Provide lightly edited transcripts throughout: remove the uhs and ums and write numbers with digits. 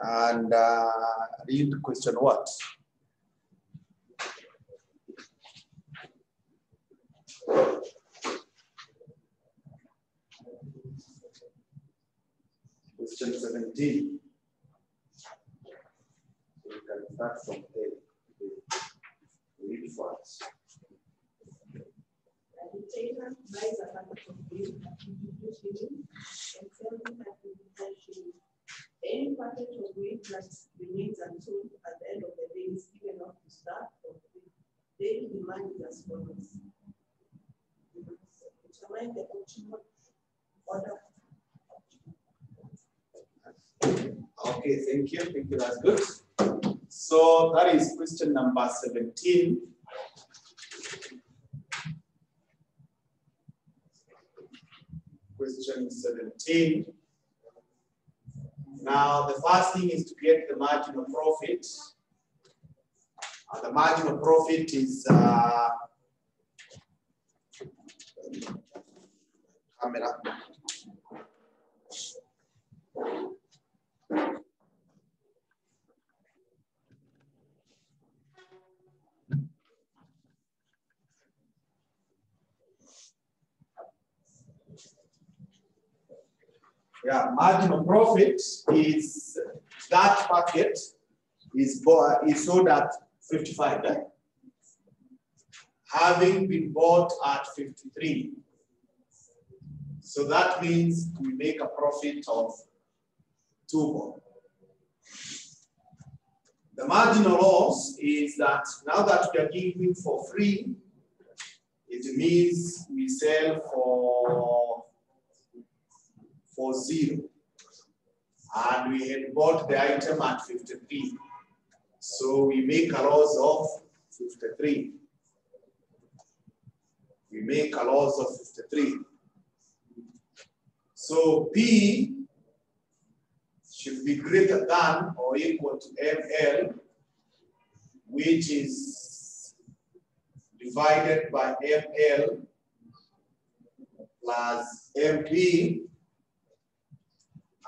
and read question what? Question 17. So we can start from there. Read first. The retailer buys a packet of beef at 52 shillings and sells it at 55 shillings. Any packet of wheat that remains unsold at the end of the day is given off to staff of the daily demand is as follows. Determine the optimal order. Okay, thank you. Thank you. That's good. So that is question number 17. Question 17. Now, the first thing is to get the marginal profit. The marginal profit is camera. Yeah, marginal profit is that packet is sold at 55, right? Having been bought at 53. So that means we make a profit of 2 bob. The marginal loss is that now that we are giving for free, it means we sell for 0. And we had bought the item at 53. So we make a loss of 53. We make a loss of 53. So P should be greater than or equal to ML, which is divided by ML plus MP.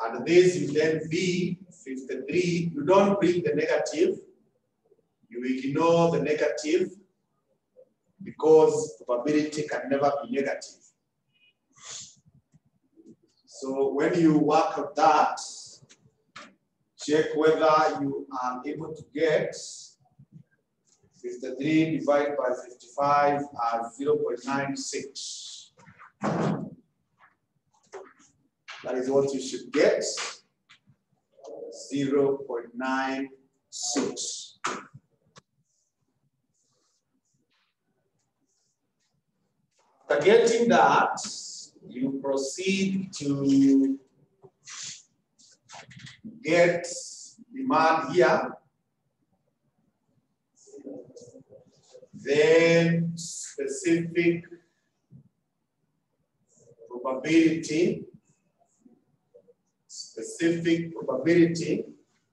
And this will then be 53. You don't bring the negative. You ignore the negative because probability can never be negative. So when you work out that, check whether you are able to get 53 divided by 55 as 0.96. That is what you should get, 0.96. After getting that, you proceed to get demand here, then specific probability,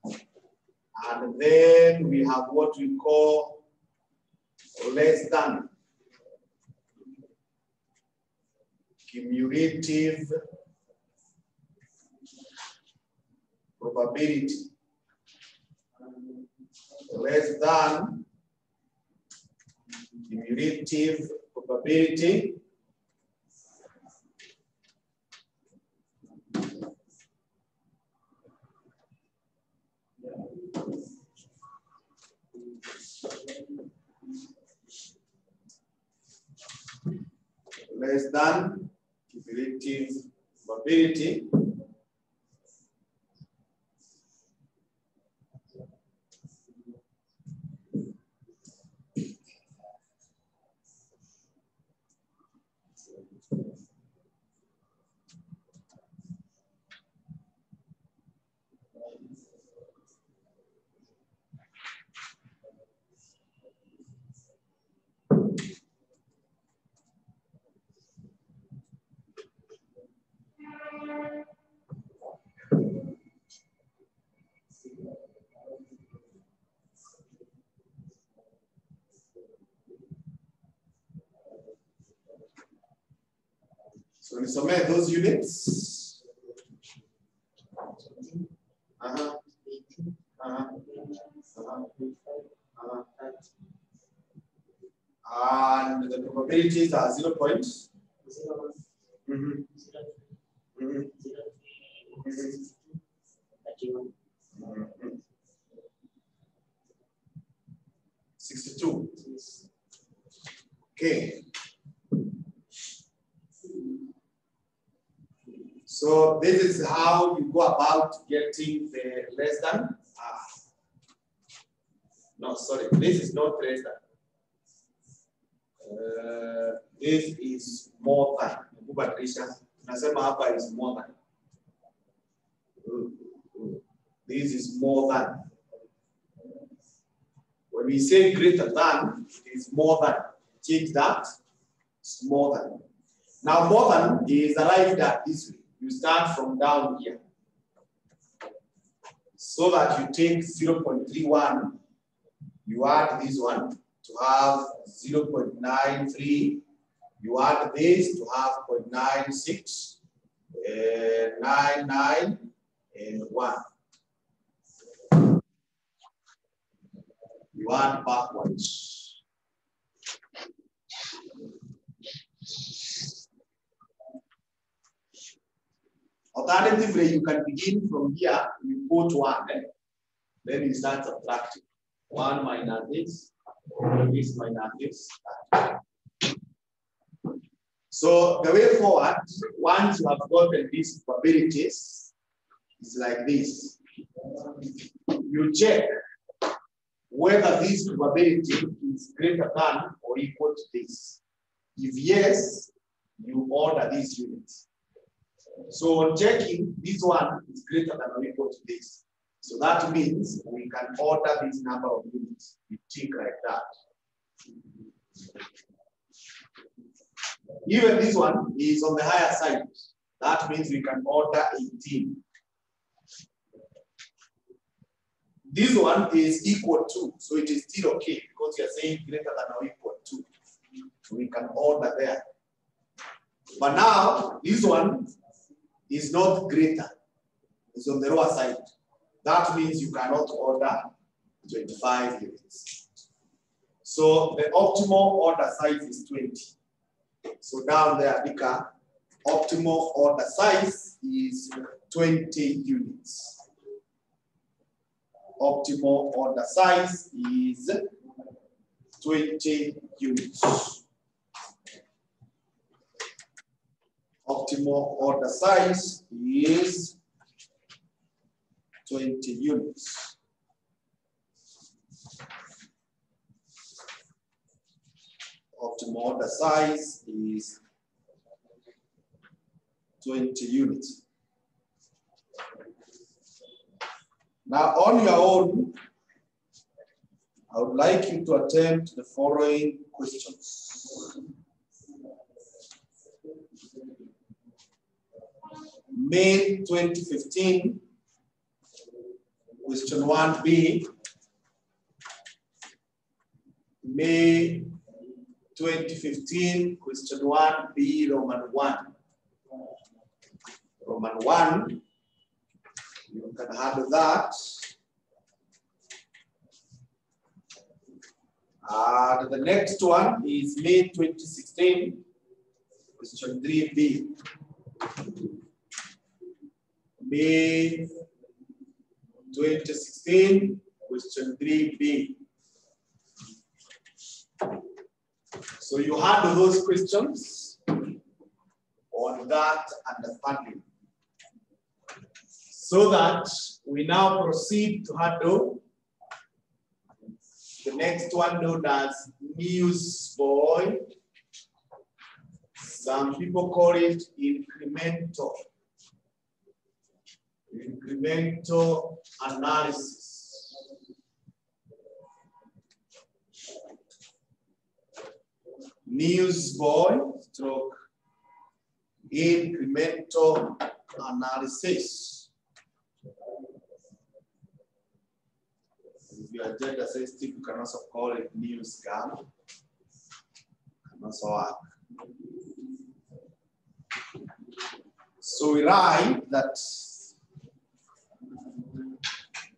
and then we have what we call less than, cumulative probability, less than cumulative probability, less than cumulative probability, so we submit those units. And the probabilities are 0 points. 62. Okay. So this is how you go about getting the less than. No, sorry, this is not less than. This is more than. Nasema hapa is more than. This is more than. When we say greater than, it is more than. Change that, it's more than. Now more than is arrived at this way. You start from down here. So that you take 0.31, you add this one to have 0.93, you add this to have 0.96, 99, and 1. You add backwards. Alternatively, you can begin from here, you put 1, then you start subtracting. 1 minus this minus this. So the way forward, once you have gotten these probabilities, it's like this. You check whether this probability is greater than or equal to this. If yes, you order these units. So on checking, this one is greater than or equal to this. So that means we can order this number of units. We tick like that. Even this one is on the higher side. That means we can order 18. This one is equal to, so it is still okay because we are saying greater than or equal to. So we can order there. But now, this one is not greater. It's on the lower side. That means you cannot order 25 units. So the optimal order size is 20. So down there, Nika, optimal order size is 20 units. Optimal order size is 20 units. Optimal order size is 20 units. Optimal order size is 20 units. Now, on your own, I would like you to attempt the following questions. May 2015, question 1B. May 2015, question 1B, Roman 1. Roman 1, you can handle that. And the next one is May 2016, question 3B. May 2016, question 3B. So you handle those questions on that understanding. So that we now proceed to handle the next one known as newsboy. Some people call it incremental. Incremental analysis. Newsboy stroke incremental analysis. If you are gender sensitive, you can also call it news girl. Can also work. So we write that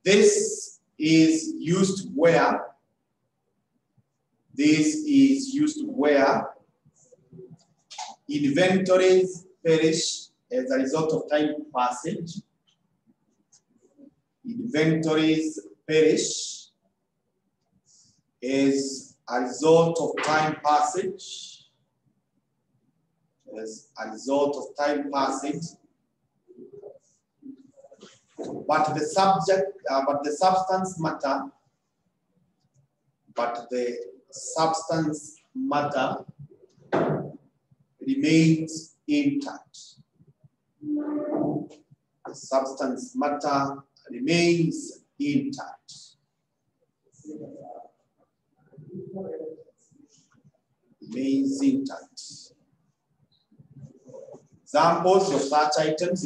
this is used where inventories perish as a result of time passage. Inventories perish as a result of time passage. As a result of time passage. But the substance matter remains intact. The substance matter remains intact. Remains intact. Examples of such items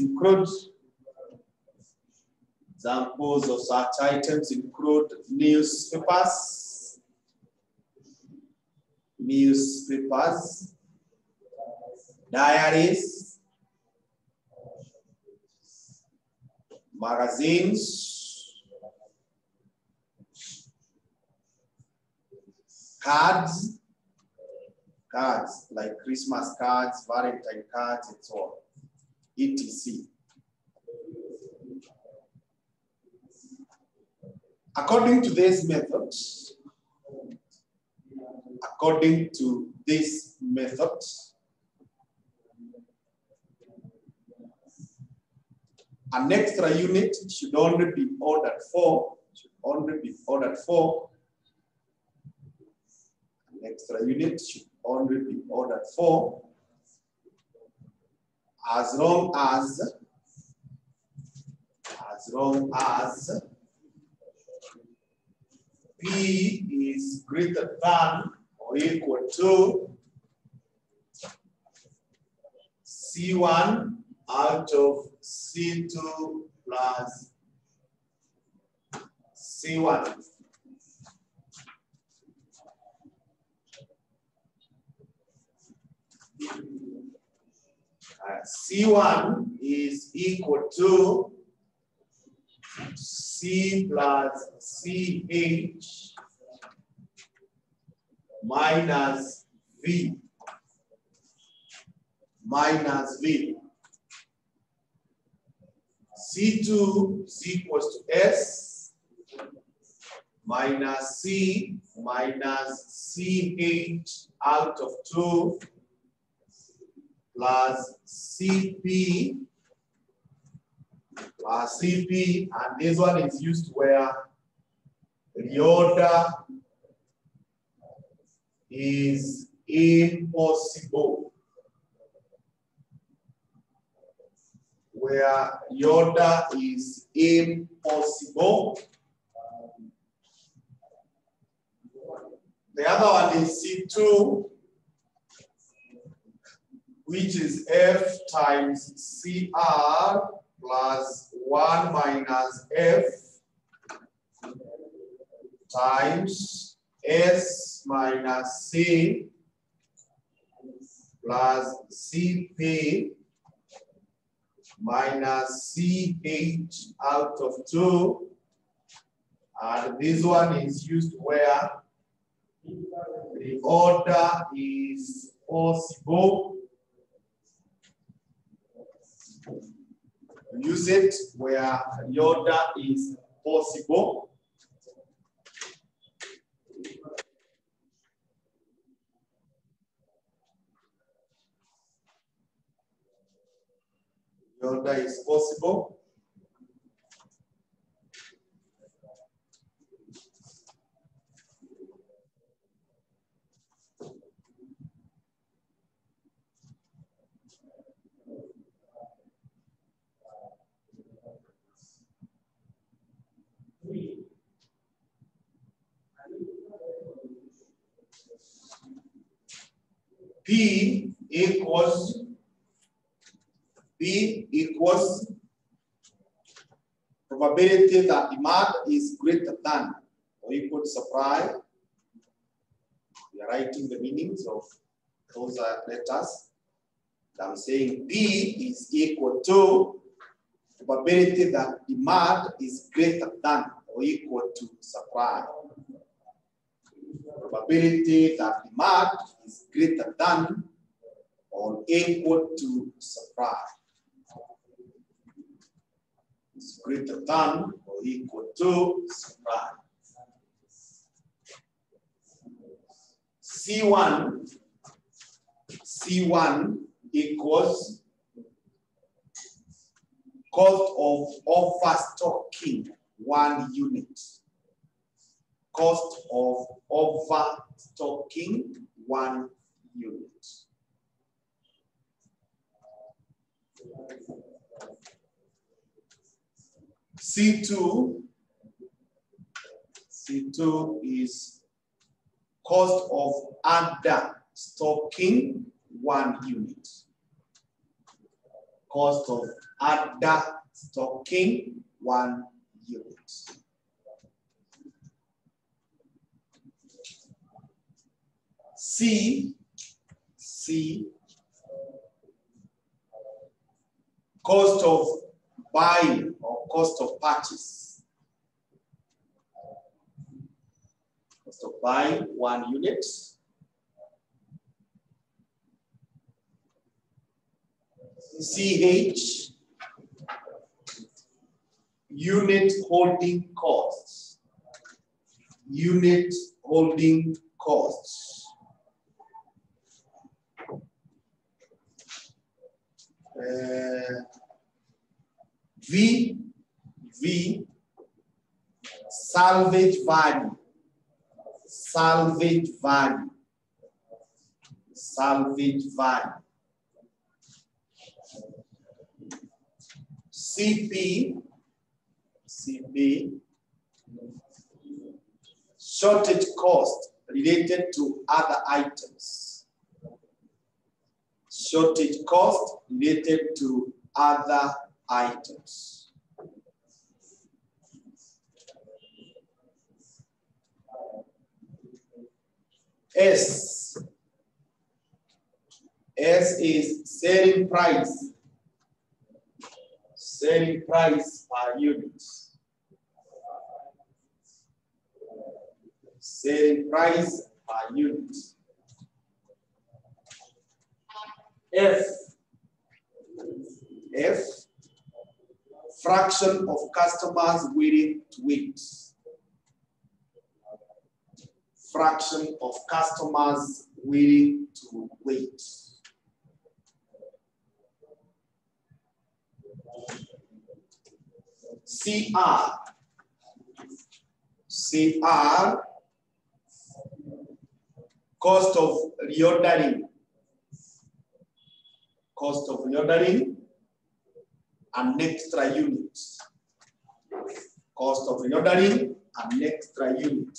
include newspapers, diaries, magazines, cards like Christmas cards, Valentine cards, and so on, etc. According to this method, an extra unit should only be ordered for. An extra unit should only be ordered for as long as P is greater than or equal to C1 out of C2 plus C1. C1 is equal to C plus CH minus V. C2 is equals to S minus C minus CH out of 2 plus CP plus CP, and this one is used where the order is impossible. Where the order is impossible. The other one is C2, which is F times CR plus 1 minus F times S minus C plus CP minus CH out of 2. And this one is used where the order is possible. Use it where the order is possible. The order is possible. P equals probability that demand is greater than or equal to supply. We are writing the meanings of those letters. I'm saying P is equal to probability that demand is greater than or equal to supply. Probability that demand is greater than or equal to supply. Is greater than or equal to supply. C1 equals cost of overstocking 1 unit. Cost of overstocking 1 unit. C2 is cost of under stocking 1 unit. Cost of under stocking 1 unit. C cost of buying or cost of purchase. Cost of buying 1 unit. CH unit holding costs. Unit holding costs. V salvage value. Salvage value. Salvage value. CP shortage cost related to other items. Shortage cost related to other items. S is selling price. Selling price per unit. Selling price per unit. F fraction of customers willing to wait. Fraction of customers willing to wait. CR cost of reordering. Cost of reordering an extra unit. Cost of reordering an extra unit.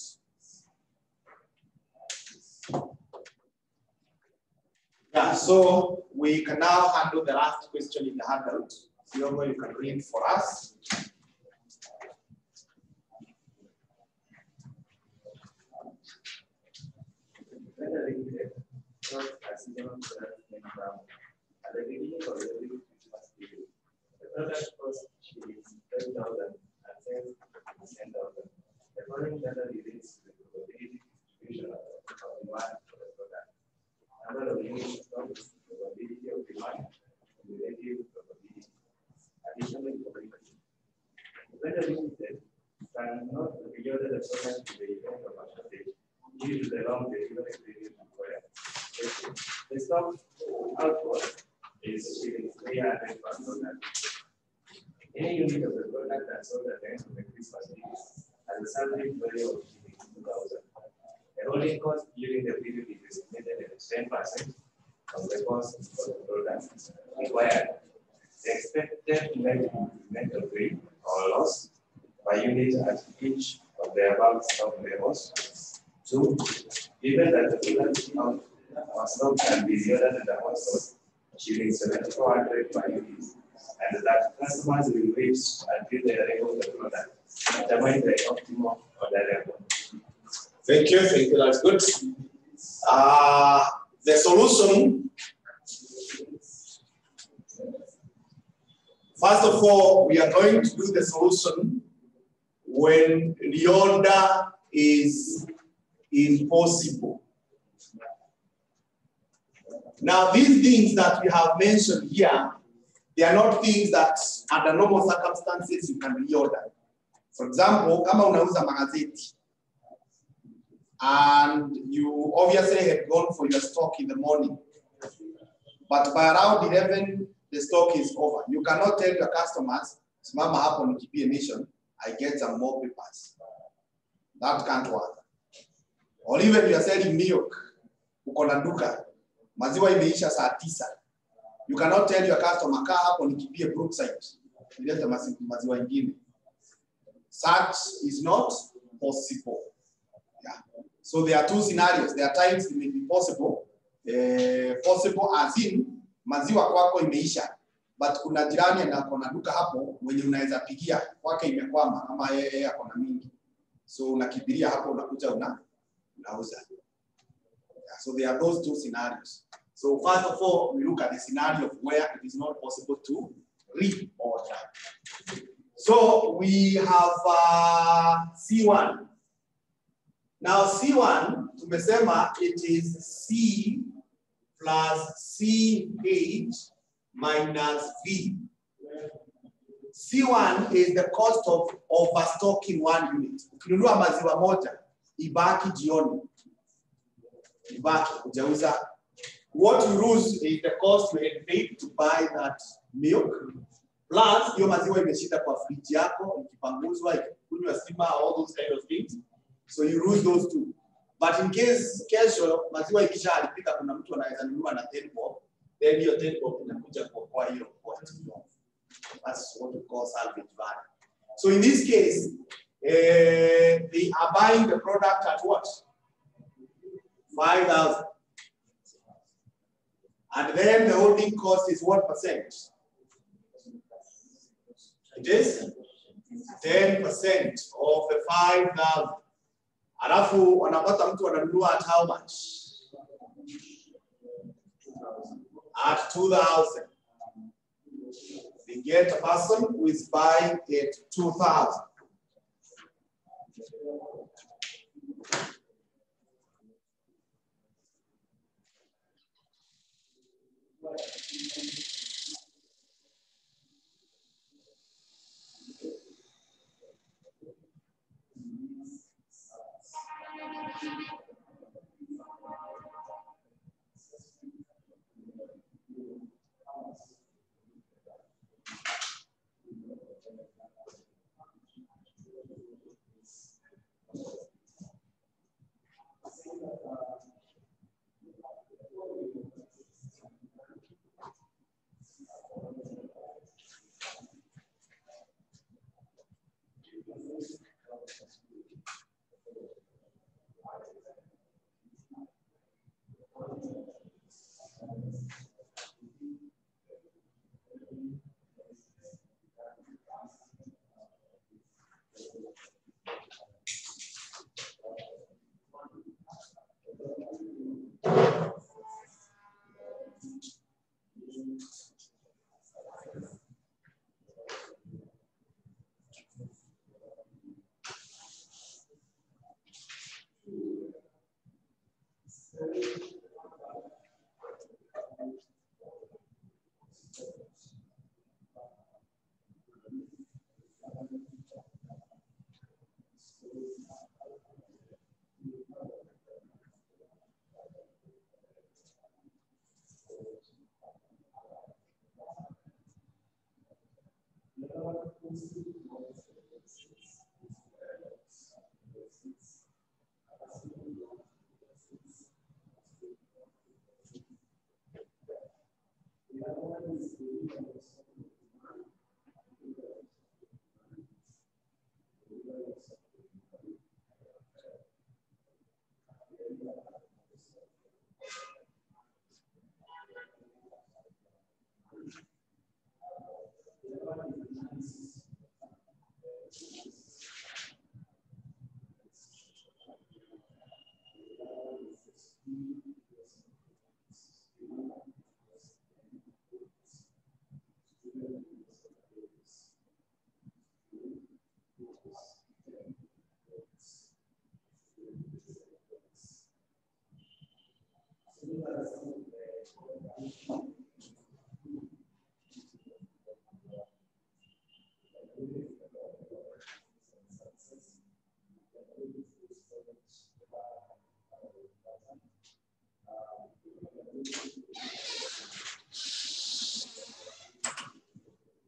Yeah, so we can now handle the last question in the handout. Siogo, you can read for us. At the beginning of every Christmas period, the product cost is 10,000 and sales is 10,000. The following data relates to the probability distribution of demand for the product. Number of units sold, probability of demand, and relative probability. Additionally, the vendor limited cannot reorder the product to the event of a shortage due to the long delivery period required. The stock output is 300 per product. Any unit of the product that sold at the end of the Christmas period has a salvage value of 2,000. The rolling cost during the period is estimated at 10% of the cost of the product required. The expected net of gain or loss by unit at each of the above stock levels. 2. Given that the product stock can be reordered at the cost of achieving 7,400 per unit, and that customers will reach until they are able to product, determine the optimum order level. Thank you, that's good. The solution, first of all, we are going to do the solution when reorder is impossible. Now, these things that we have mentioned here, they are not things that under normal circumstances you can reorder. For example, kama unauza magazeti and you obviously had gone for your stock in the morning, but by around 11, the stock is over. You cannot tell your customers, simama hapo nikipie nation, I get some more papers. That can't work. Or even you are selling milk, uko na duka, maziwa imeisha saa 9. You cannot tell your customer, kaa hapo nikipie Brookside, nilete maziwa ingine. Such is not possible. Yeah. So there are two scenarios. There are times it may be possible. Possible as in, maziwa kwako imeisha. But kuna jirani na kona duka hapo, mwenye unaweza pigia, kwake imekwama, ama yeye akona mingi. So unakibiria hapo, unakuja unauza. Yeah, so there are those two scenarios. So first of all, we look at the scenario of where it is not possible to reorder. So we have C1. Now C1, tumesema it is C plus CH minus V. C1 is the cost of overstocking 1 unit. Ukinunua maziwa moja, ibaki jioni. Ibaki kujauza. What you lose is the cost you had paid to buy that milk. Plus, hiyo maziwa imeshika kwa fridge yako, ikipanguzwa, ikikunywa stima, all those kind of things. So you lose those two. But in case kesho maziwa ikishaharibika, kuna mtu anaweza nunua na 10 bob, then hiyo 10 bob inakuja kuokoa hiyo cost. That's what we call salvage value. So in this case, they are buying the product at what? 5,000. And then the holding cost is what percent? It is 10% of the 5,000. Alafu wanapata mtu ananunua at how much? At 2,000. They get a person who is buying at 2,000.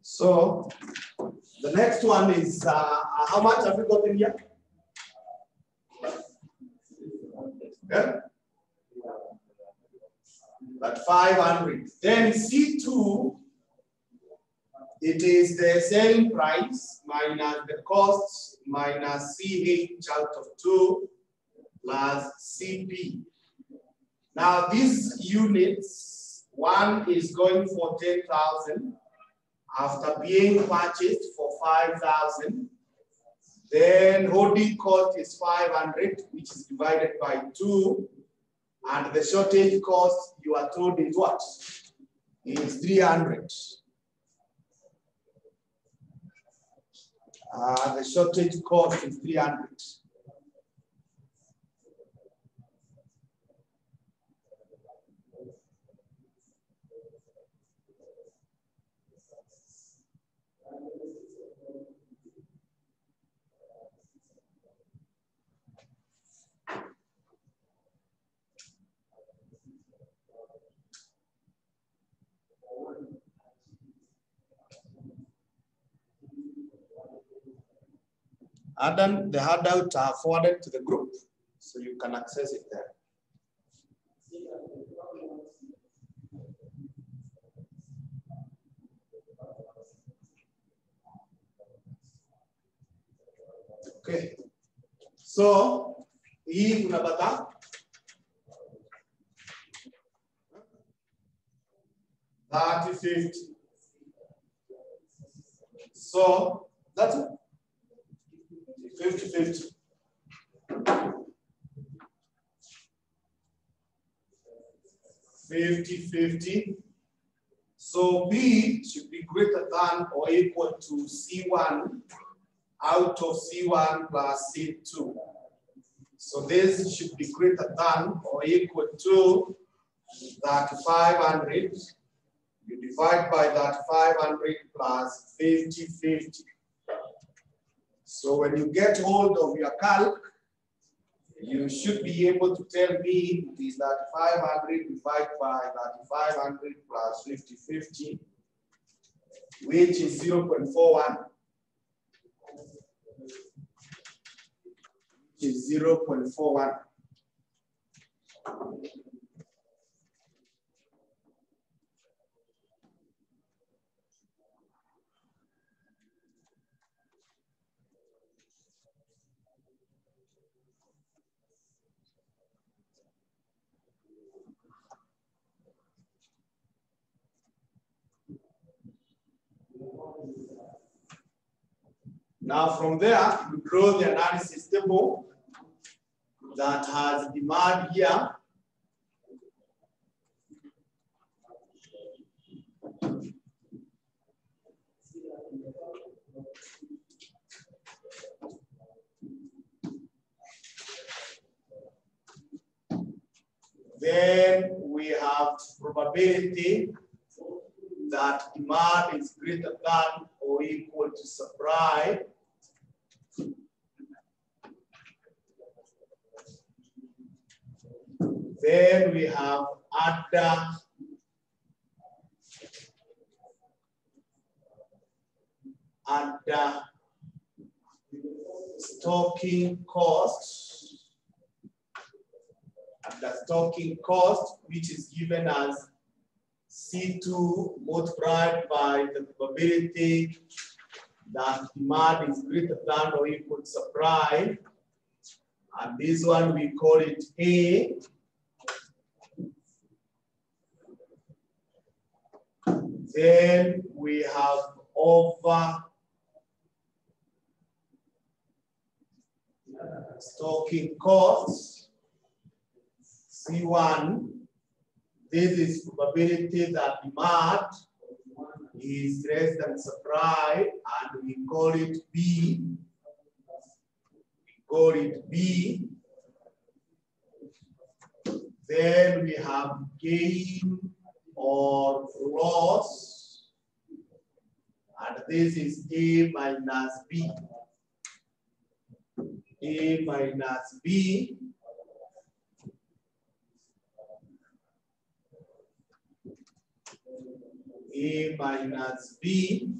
So the next one is how much have we got in here? Yeah? But 500. Then C2, it is the selling price minus the costs minus CH out of 2 plus CP. Now these units, one is going for 10,000 after being purchased for 5,000. Then holding cost is 500, which is divided by 2. And the shortage cost, you are told, is what? Is 300. The shortage cost is 300. Adam, the handout are forwarded to the group, so you can access it there. Okay, so hii tunapata 30, 50. So that's it. 50-50. 50-50. So B should be greater than or equal to C1 out of C1 plus C2. So this should be greater than or equal to that 500. You divide by that 500 plus 50-50. So when you get hold of your calc, you should be able to tell me it is that 500 divided by that 500 plus 50-50, which is 0.41. Which is 0.41. Now from there, you draw the analysis table that has demand here. Then we have probability that demand is greater than or equal to supply. Then we have under stocking cost. Under stocking cost, which is given as C2 multiplied by the probability that demand is greater than or equal to supply. And this one we call it A. Then we have over stocking costs, C1. This is probability that demand is less than supply, and we call it B. We call it B. Then we have gain or loss, and this is A minus B. A minus B A minus B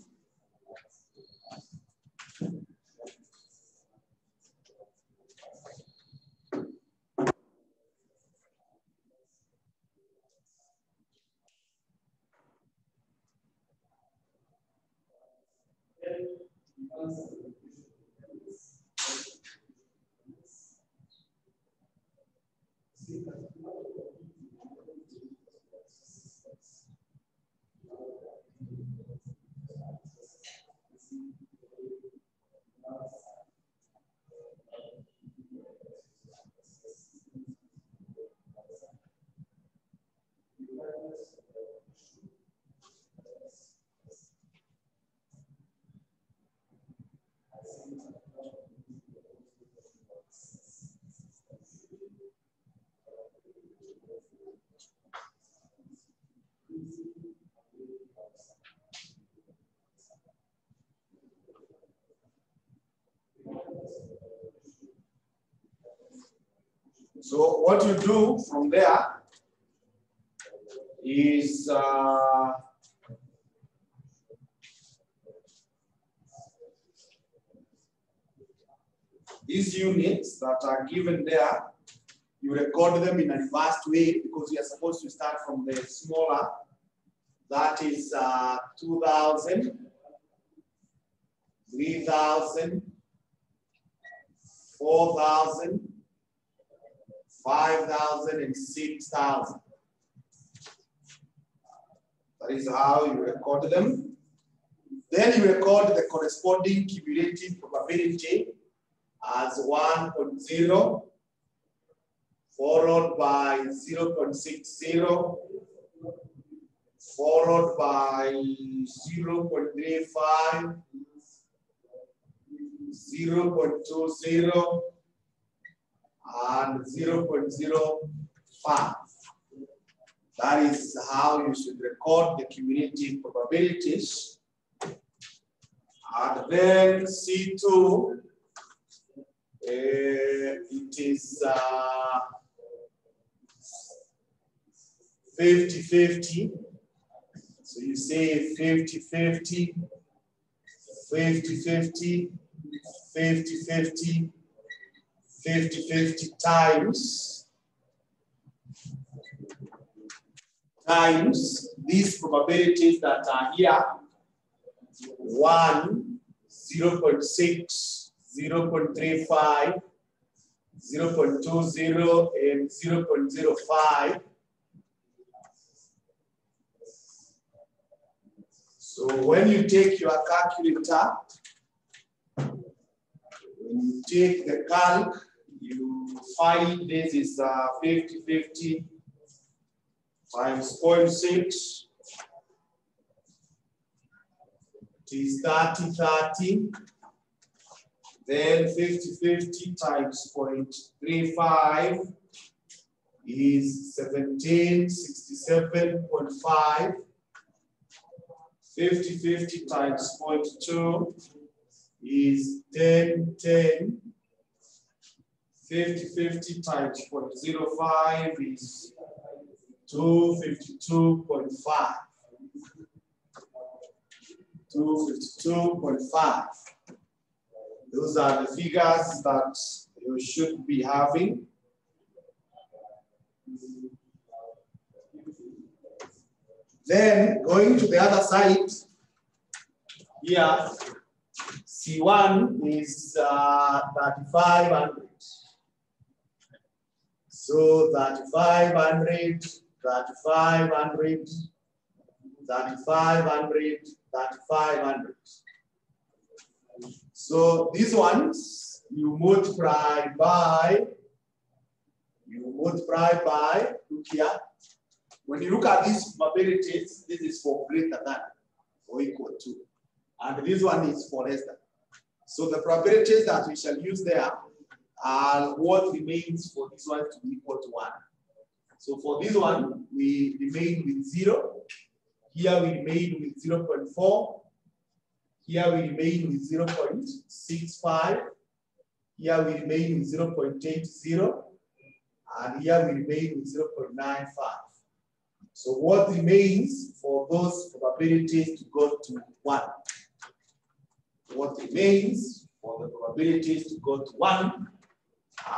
So what you do from there is these units that are given there, you record them in a reversed way because you are supposed to start from the smaller. That is 2,000, 3,000, 4,000, 5,000, and 6,000. That is how you record them. Then you record the corresponding cumulative probability as 1.0, followed by 0.60, followed by 0.35, 0.20, and 0.05. That is how you should record the cumulative probabilities. And then C2, it is 50-50. So you say 50-50, 50-50, 50-50, 50-50 times these probabilities that are here, 1, 0.6, 0.35, 0.20, and 0.05. So when you take your calculator, when you take the calc, you find this is 50-50 times 0.6. It is 30-30. Then 50-50 times 0.35 is 1767.5. 50-50 times 0.2 is 1010. 50-50 times 0.05 is 252.5. 252.5. Those are the figures that you should be having. Then going to the other side, here, C1 is 3,500. So 3,500, 3,500, 3,500, 3,500. So these ones you multiply by, look here. When you look at these probabilities, this is for greater than or equal to. And this one is for less than. So the probabilities that we shall use there are what remains for this one to be equal to 1. So for this one, we remain with 0. Here we remain with 0.4. Here we remain with 0.65. Here we remain with 0.80. And here we remain with 0.95. So what remains for those probabilities to go to 1? What remains for the probabilities to go to 1?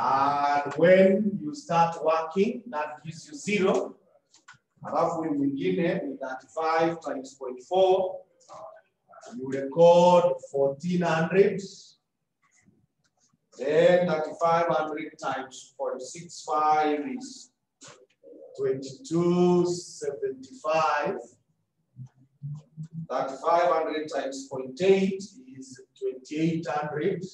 And when you start working, that gives you 0. Alafu mwingine ni 35 times 0.4. You record 1400. Then 3500 times 0.65 is 2275. 3500 times 0.8 is 2800.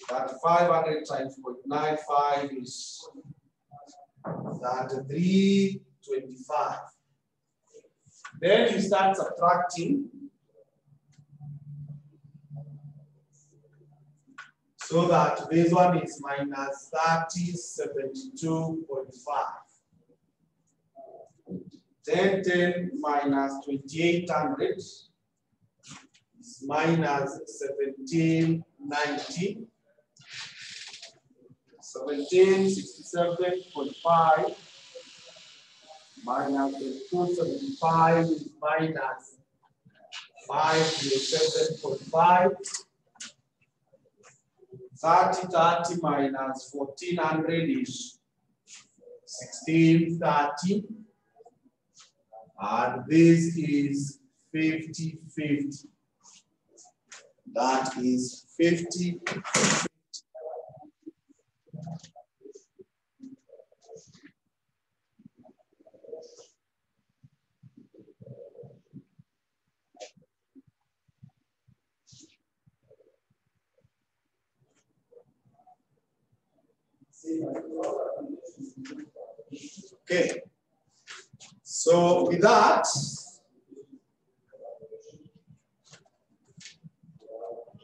3500 times 0.95 is 3325. Then you start subtracting. So that this one is minus 3072.5. Then 10 minus 2800 is minus 1790. 1767.5 minus 275 is minus 507.5. 30 minus 1400 is 1630. And this is 50/50. That is 50. Okay. So with that,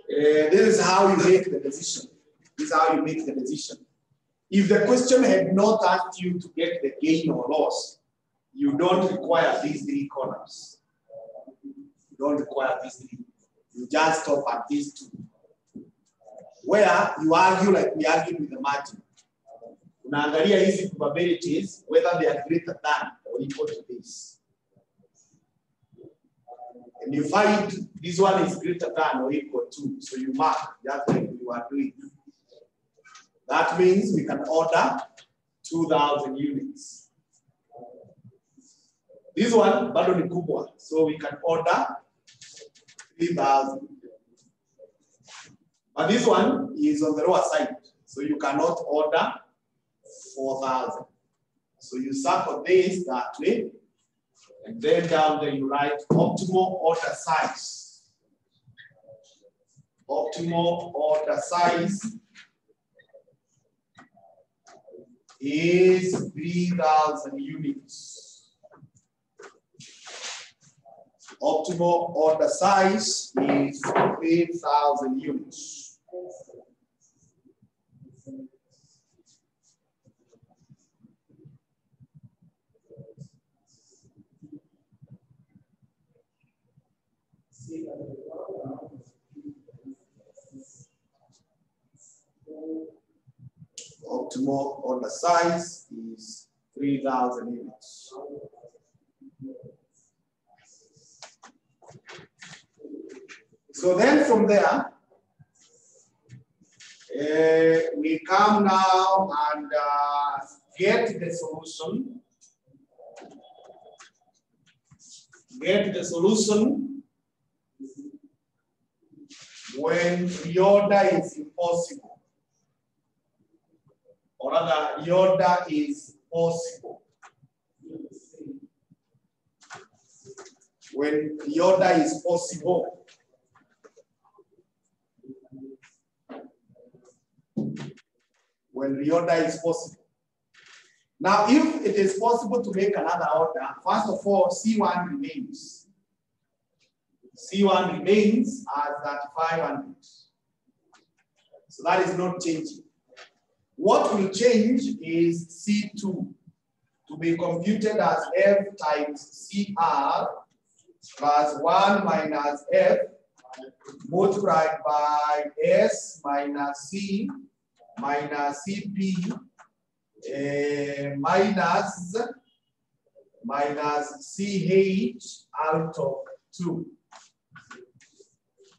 this is how you make the decision. This is how you make the decision. If the question had not asked you to get the gain or loss, you don't require these 3 columns. You don't require these 3. You just stop at these 2. Where you argue like we argued with the margin. Unaangalia hizi probabilities, whether they are greater than or equal to this. And you find this one is greater than or equal to, so you mark just like you are doing. That means we can order 2,000 units. This one, bado ni kubwa, so we can order 3,000. But this one is on the lower side, so you cannot order 4,000. So you circle this that way, and then down there you write optimal order size. Optimal order size is 3,000 units. Optimal order size is 3,000 units. Optimal order size is 3,000 units. So then from there, we come now and get the solution. Get the solution when the order is impossible. Or rather, the order is possible. When the order is possible. When the order is possible. Now, if it is possible to make another order, first of all, C1 remains. C1 remains as 3,500. So that is not changing. What will change is C2 to be computed as F times CR plus 1 minus F multiplied by S minus C minus CP minus CH out of 2.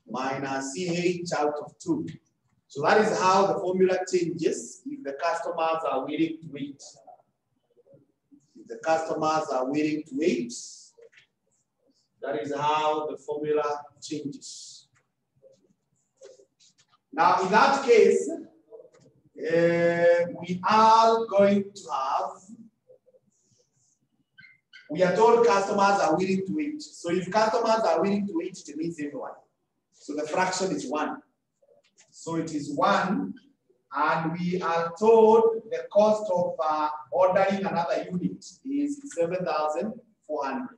Minus CH out of 2. So that is how the formula changes if the customers are willing to wait. If the customers are willing to wait, that is how the formula changes. Now, in that case, we are going to have, we are told customers are willing to wait. So if customers are willing to wait, it means everyone. So the fraction is 1. So it is 1, and we are told the cost of ordering another unit is 7,400.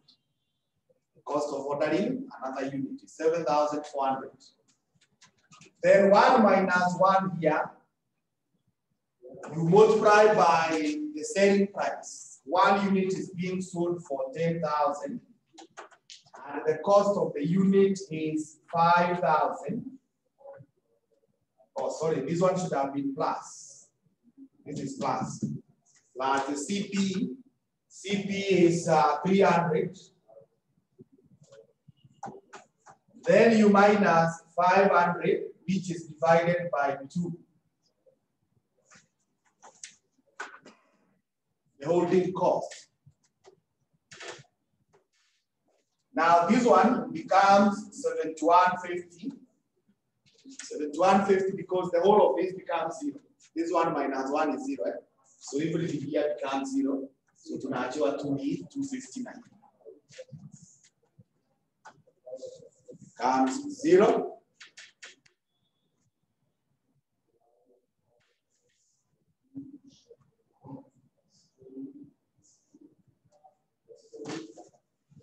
The cost of ordering another unit is 7,400. Then 1 minus 1 here, you multiply by the selling price. 1 unit is being sold for 10,000, and the cost of the unit is 5,000. Oh, sorry, this one should have been plus. This is plus. Plus the CP. CP is 300. Then you minus 500, which is divided by 2. The holding cost. Now this one becomes 7150. 7150 because the whole of this becomes 0. This 1 minus 1 is 0. So everything here becomes 0. So tunaachiwa 259. Becomes 0.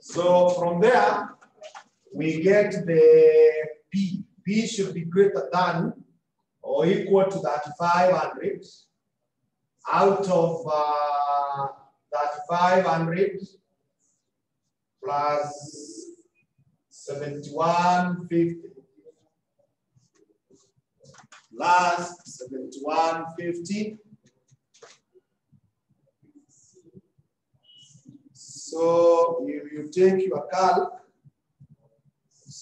So from there, we get the P. P should be greater than or equal to 3,500 out of 3,500 plus 7,150 plus 7,150. So if you take your calc,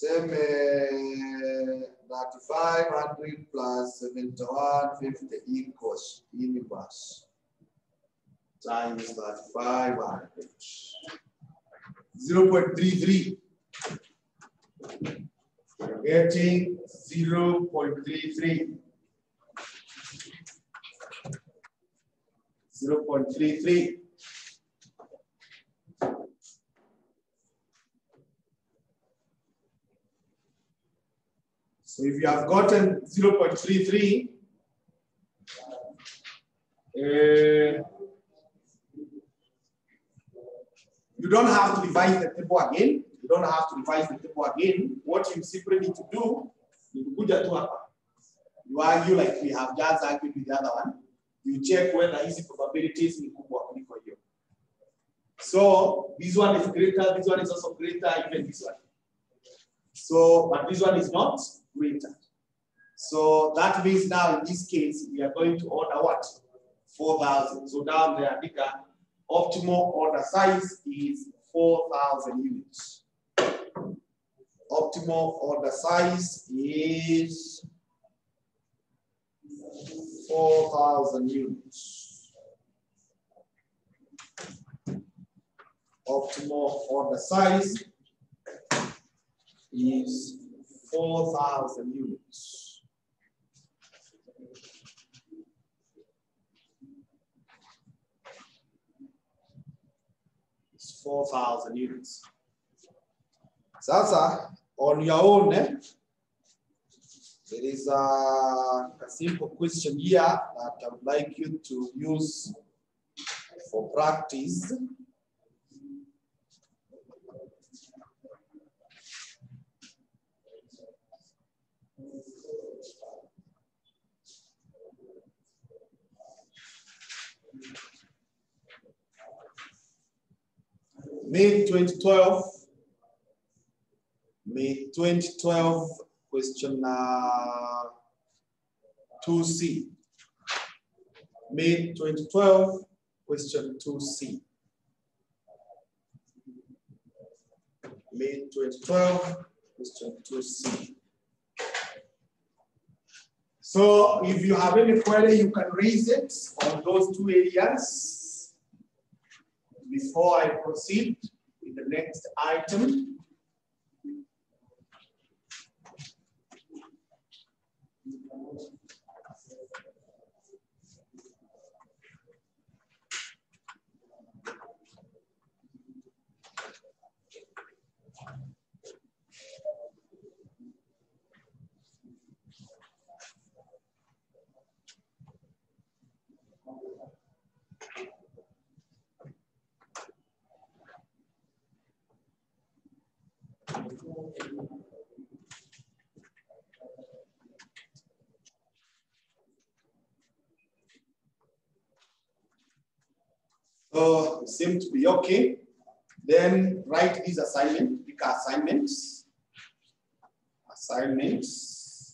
same 3,500 plus 7,150 equals inverse times 3,500. 0.33. You're getting 0.33. 0.33. So if you have gotten 0.33, you don't have to revise the table again. You don't have to revise the table again. What you simply need to do, you argue like we have just argued with the other one. You check whether easy probabilities ni kubwa kuliko hiyo. So this one is greater, this one is also greater, even this one. So, but this one is not greater. So that means now in this case, we are going to order what? 4,000. So down there, optimal order size is 4,000 units. Optimal order size is 4,000 units. Optimal order size is 4,000 units. It's 4,000 units. Sasa, on your own, there is a simple question here that I would like you to use for practice. May 2012. May 2012, question 2C. May 2012, question 2C. May 2012, question 2C. So if you have any query, you can raise it on those two areas before I proceed with the next item. So seem to be okay. Then write these assignments, pick assignments. Assignments.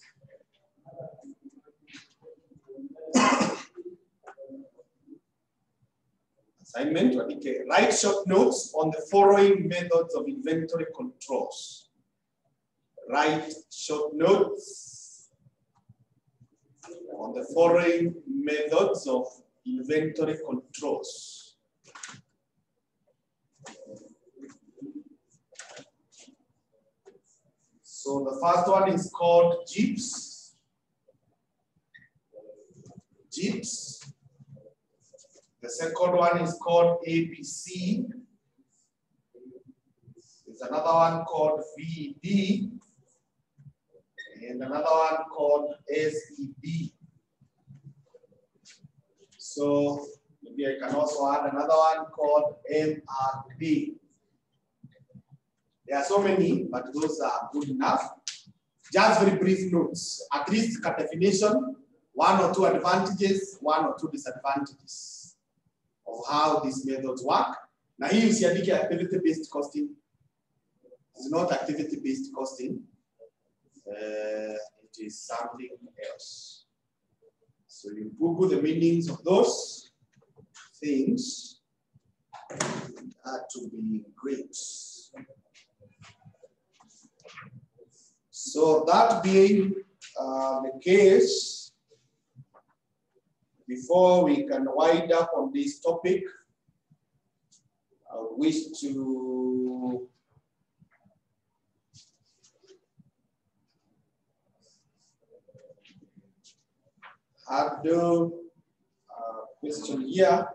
Assignment, okay. Write short notes on the following methods of inventory controls. Write short notes on the following methods of inventory controls. So the first one is called JIPS. JIPS. The second one is called ABC. There's another one called VD. And another one called SEB. So maybe I can also add another one called MRP. There are so many, but those are good enough. Just very brief notes. At least cut definition, one or two advantages, one or two disadvantages of how these methods work. Now here you see activity-based costing. It's not activity-based costing. It is something else. So you Google the meanings of those things. That would be great. So that being the case, before we can wind up on this topic, I wish to have the question here.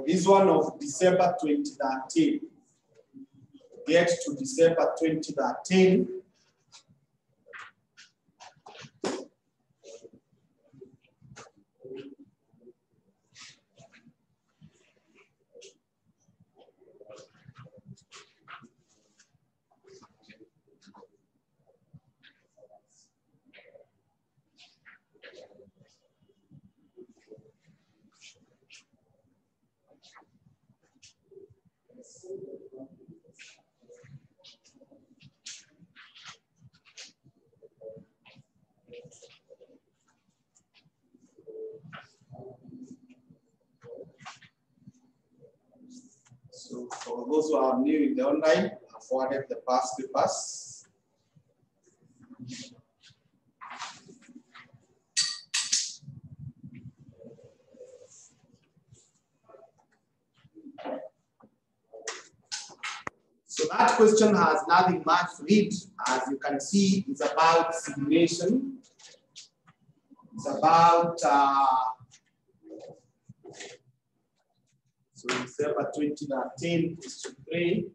This one of December 2013. Get to December 2013. So for those who are new in the online, I forwarded the past papers. So that question has nothing much to it. As you can see, it's about simulation. It's about so December 2013, question 3.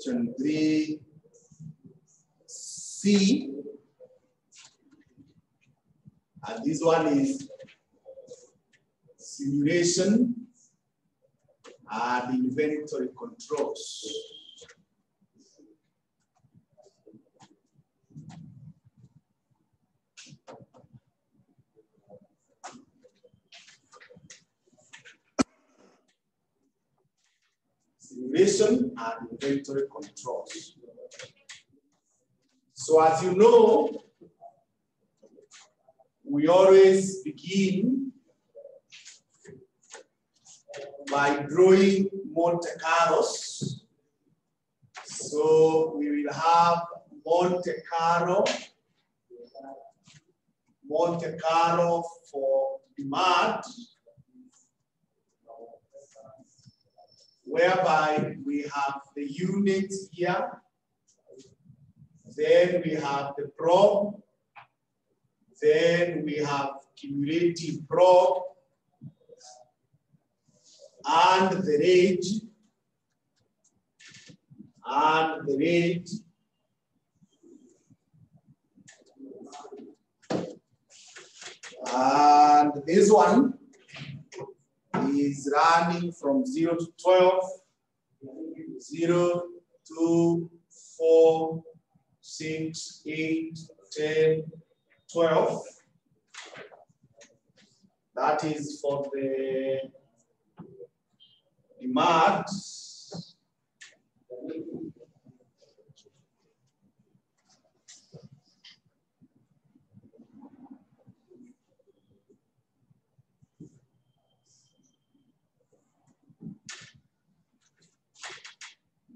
question 3C. And this one is simulation and inventory controls. Simulation and inventory controls. So as you know, we always begin by drawing Monte Carlos. So we will have Monte Carlo for demand, whereby we have the units here, then we have the probe, then we have cumulative probe, and the range, and this one is running from 0 to 12, 0, 2, 4, 6, 8, 10, 12. That is for the demand.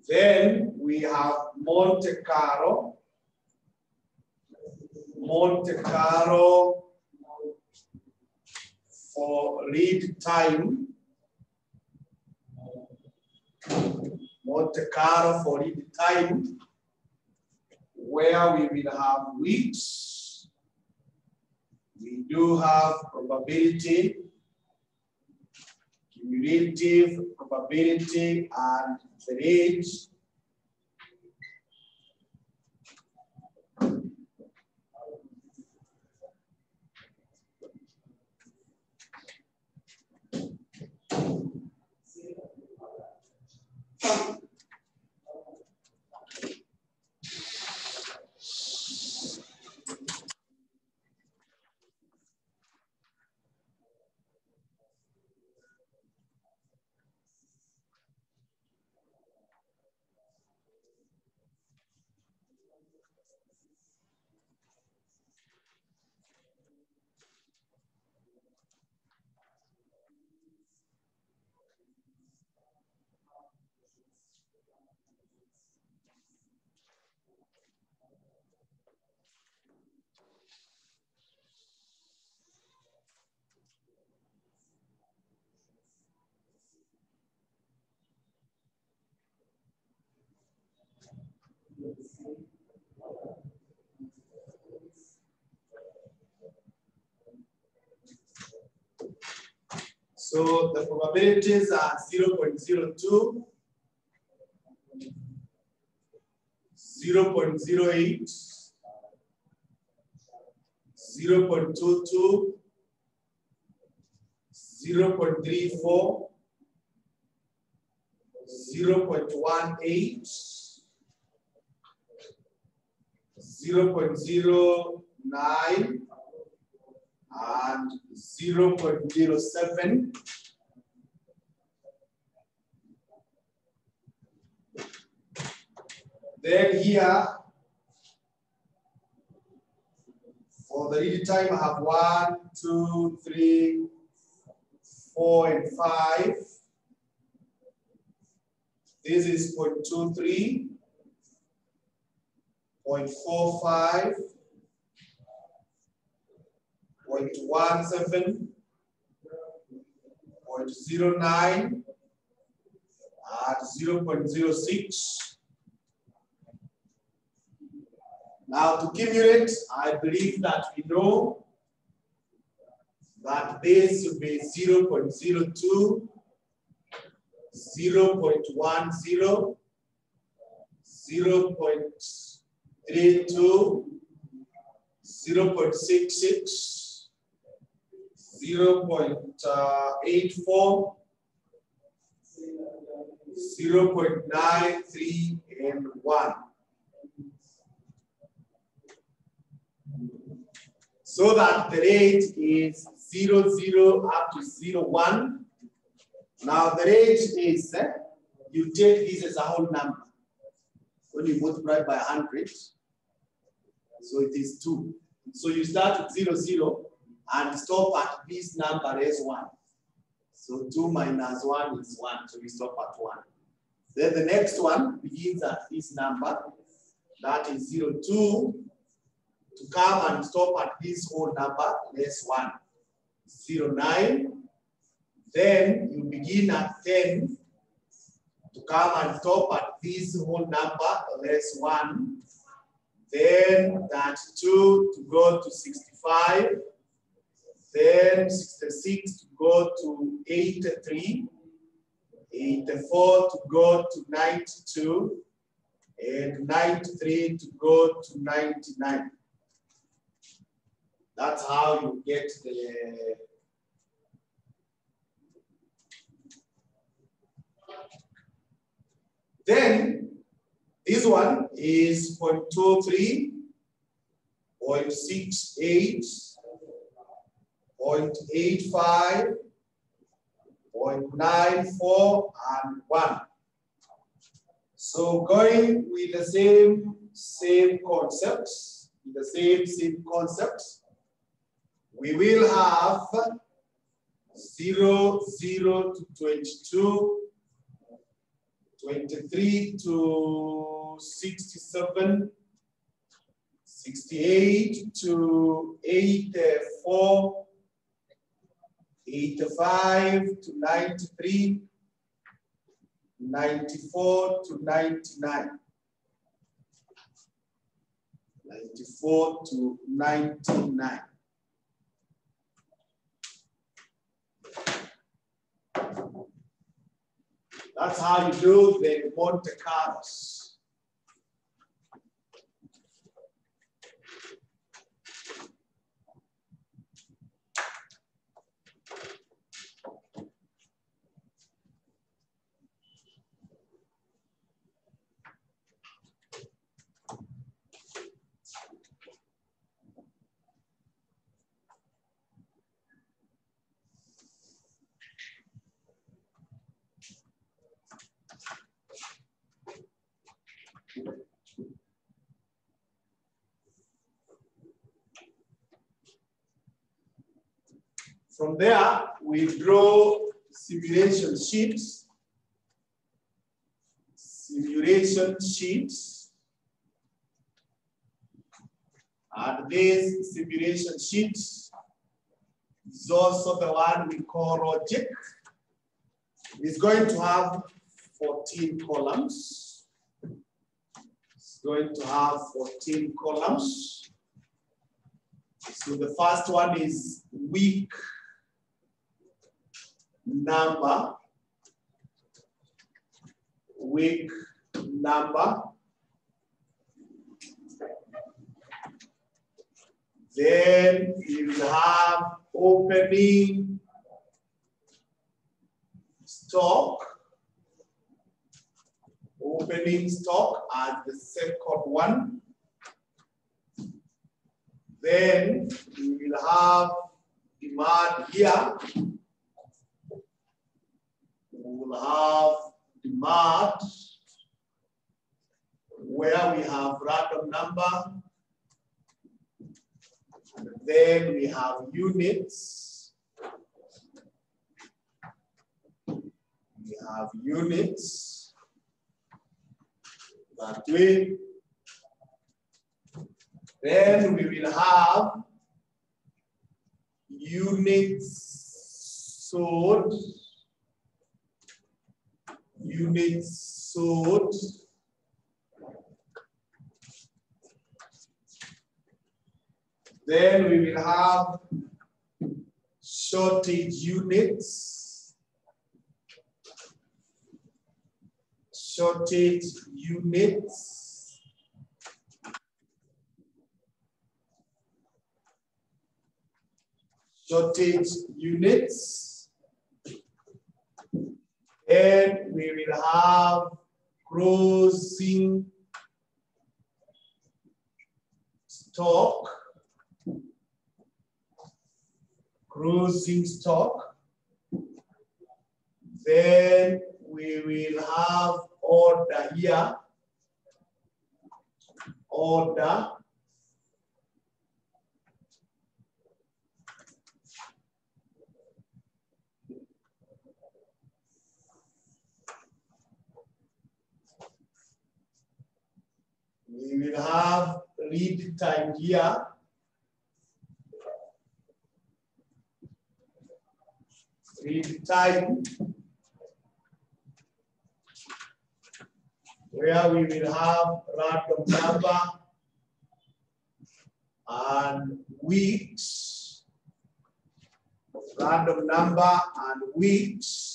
Then we have Monte Carlo for lead time. Monte Carlo for lead time, where we will have weeks. We do have probability, cumulative probability, and the range. So the probabilities are 0.02, 0.08, 0.22, 0.34, 0.18, 0.09, and 0.07. Then here, for the lead time, I have 1, 2, 3, 4, and 5. This is 0.23, 0.45, 0.17, 0.09, and 0.06. Now to cumulate, I believe that we know that this will be 0.02, 0.10, 0.32, 0.66, 0.84, 0.93, and 1. So that the rate is 0, 0 up to 0, 1. Now the rate is, you take this as a whole number. When you multiply by 100, so it is 2. So you start with 0, 0 and stop at this number as 1. So 2 minus 1 is 1, so we stop at 1. Then the next one begins at this number, that is 0, 2, to come and stop at this whole number, less 1, 0, 9. Then you begin at 10, to come and stop at this whole number, less 1. Then that 2 to go to 65. Then 66 to go to 83. 84 to go to 92. And 93 to go to 99. That's how you get the then this one is 0.23, 0.68, 0.85, 0.94, and 1. So going with the same concepts, same concepts, we will have 0, 0 to 22, 23 to 67, 68 to 84, 85 to 93, 94 to 99, 94 to 99. That's how you do the Monte Carlos. From there, we draw simulation sheets. And this simulation sheet is also the one we call logic. It's going to have 14 columns. It's going to have 14 columns. So the first one is week number. Then you will have opening stock. As the second one. Then we will have demand here. We will have demand where we have random number. And then we have units. We have units that way. Then we will have units sold. Then we will have shortage units. units. Shortage units. And we will have closing stock. Closing stock. Then we will have order here. Order. We will have lead time here. Lead time, where we will have random number and weeks. Random number and weeks.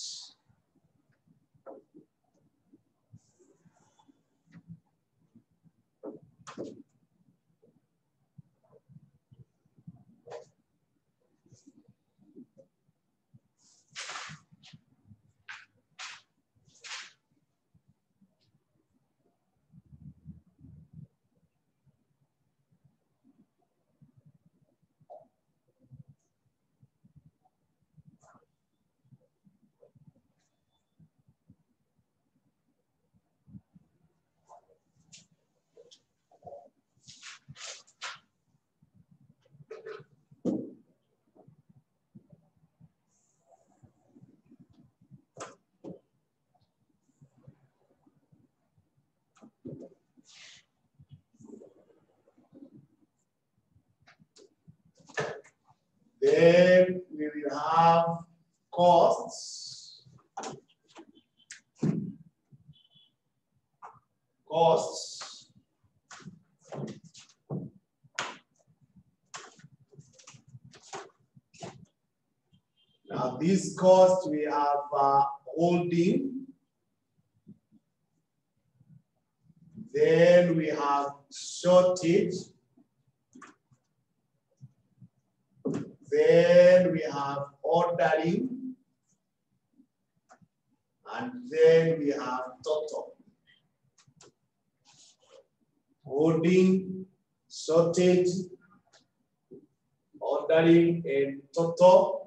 Then we will have costs. Costs. Now this cost we have holding. Then we have shortage. Then we have ordering. And then we have total. Holding, shortage, ordering, and total.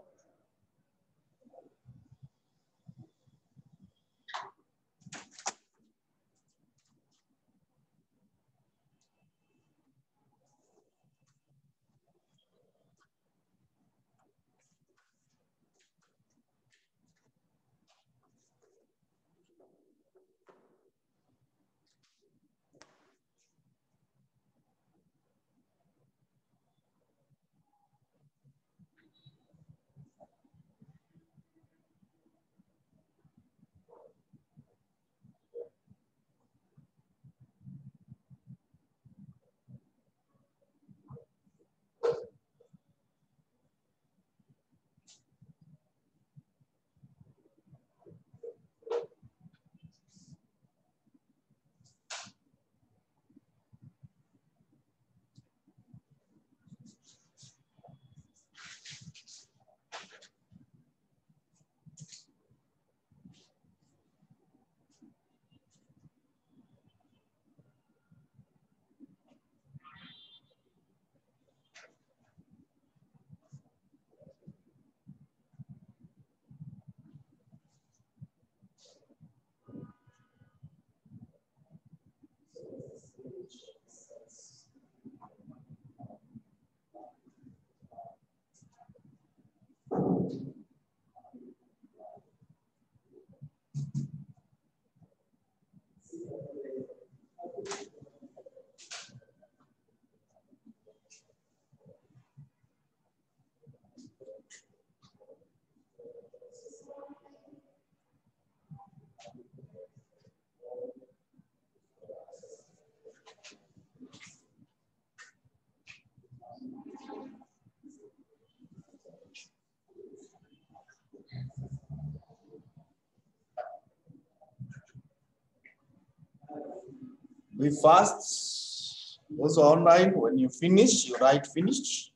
We fast. Those are online. When you finish, you write finished.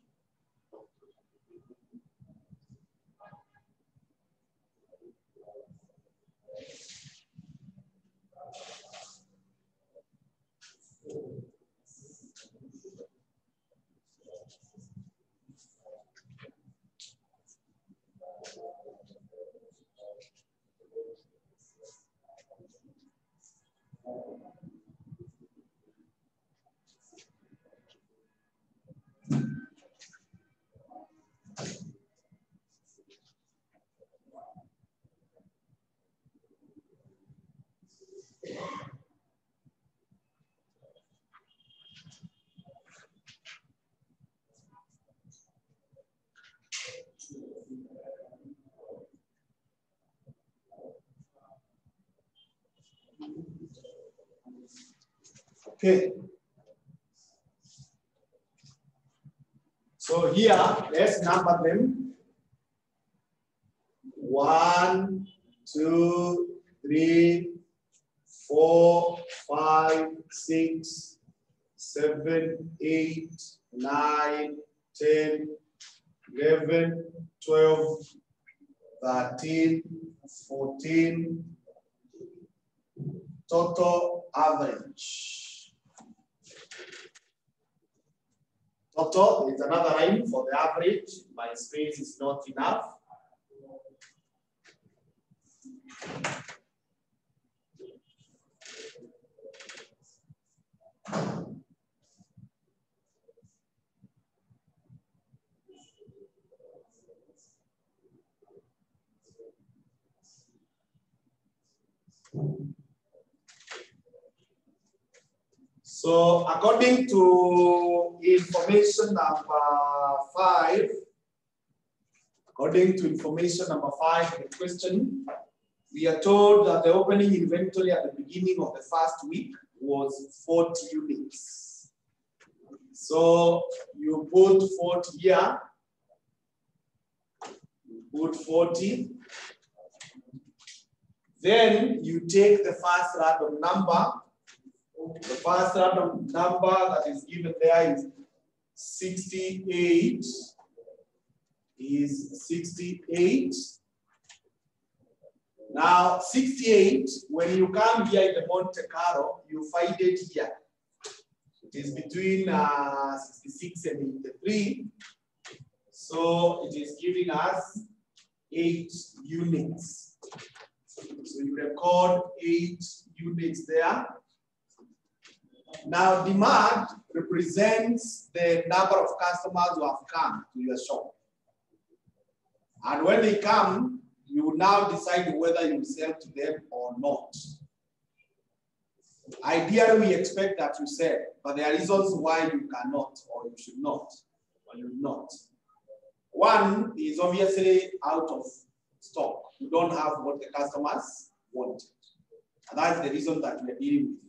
Okay. So here, let's number them. 1, 2, 3, 4, 5, 6, 7, 8, 9, 10, 11, 12, 13, 14. Total average. Total, there's another line for the average. My space is not enough. So according to information number 5, the question, we are told that the opening inventory at the beginning of the first week was 40 units. So you put 40 here, you put 40. Then you take the first random number. The first random number that is given there is 68. Is 68. Now 68, when you come here in the Monte Carlo, you find it here. It is between 66 and 83. So it is giving us 8 units. So you record 8 units there. Now, demand represents the number of customers who have come to your shop. And when they come, you will now decide whether you sell to them or not. Ideally, we expect that you sell, but there are reasons why you cannot, or you should not, or you will not. One is obviously out of stock. You don't have what the customers want. And that's the reason that we are dealing with.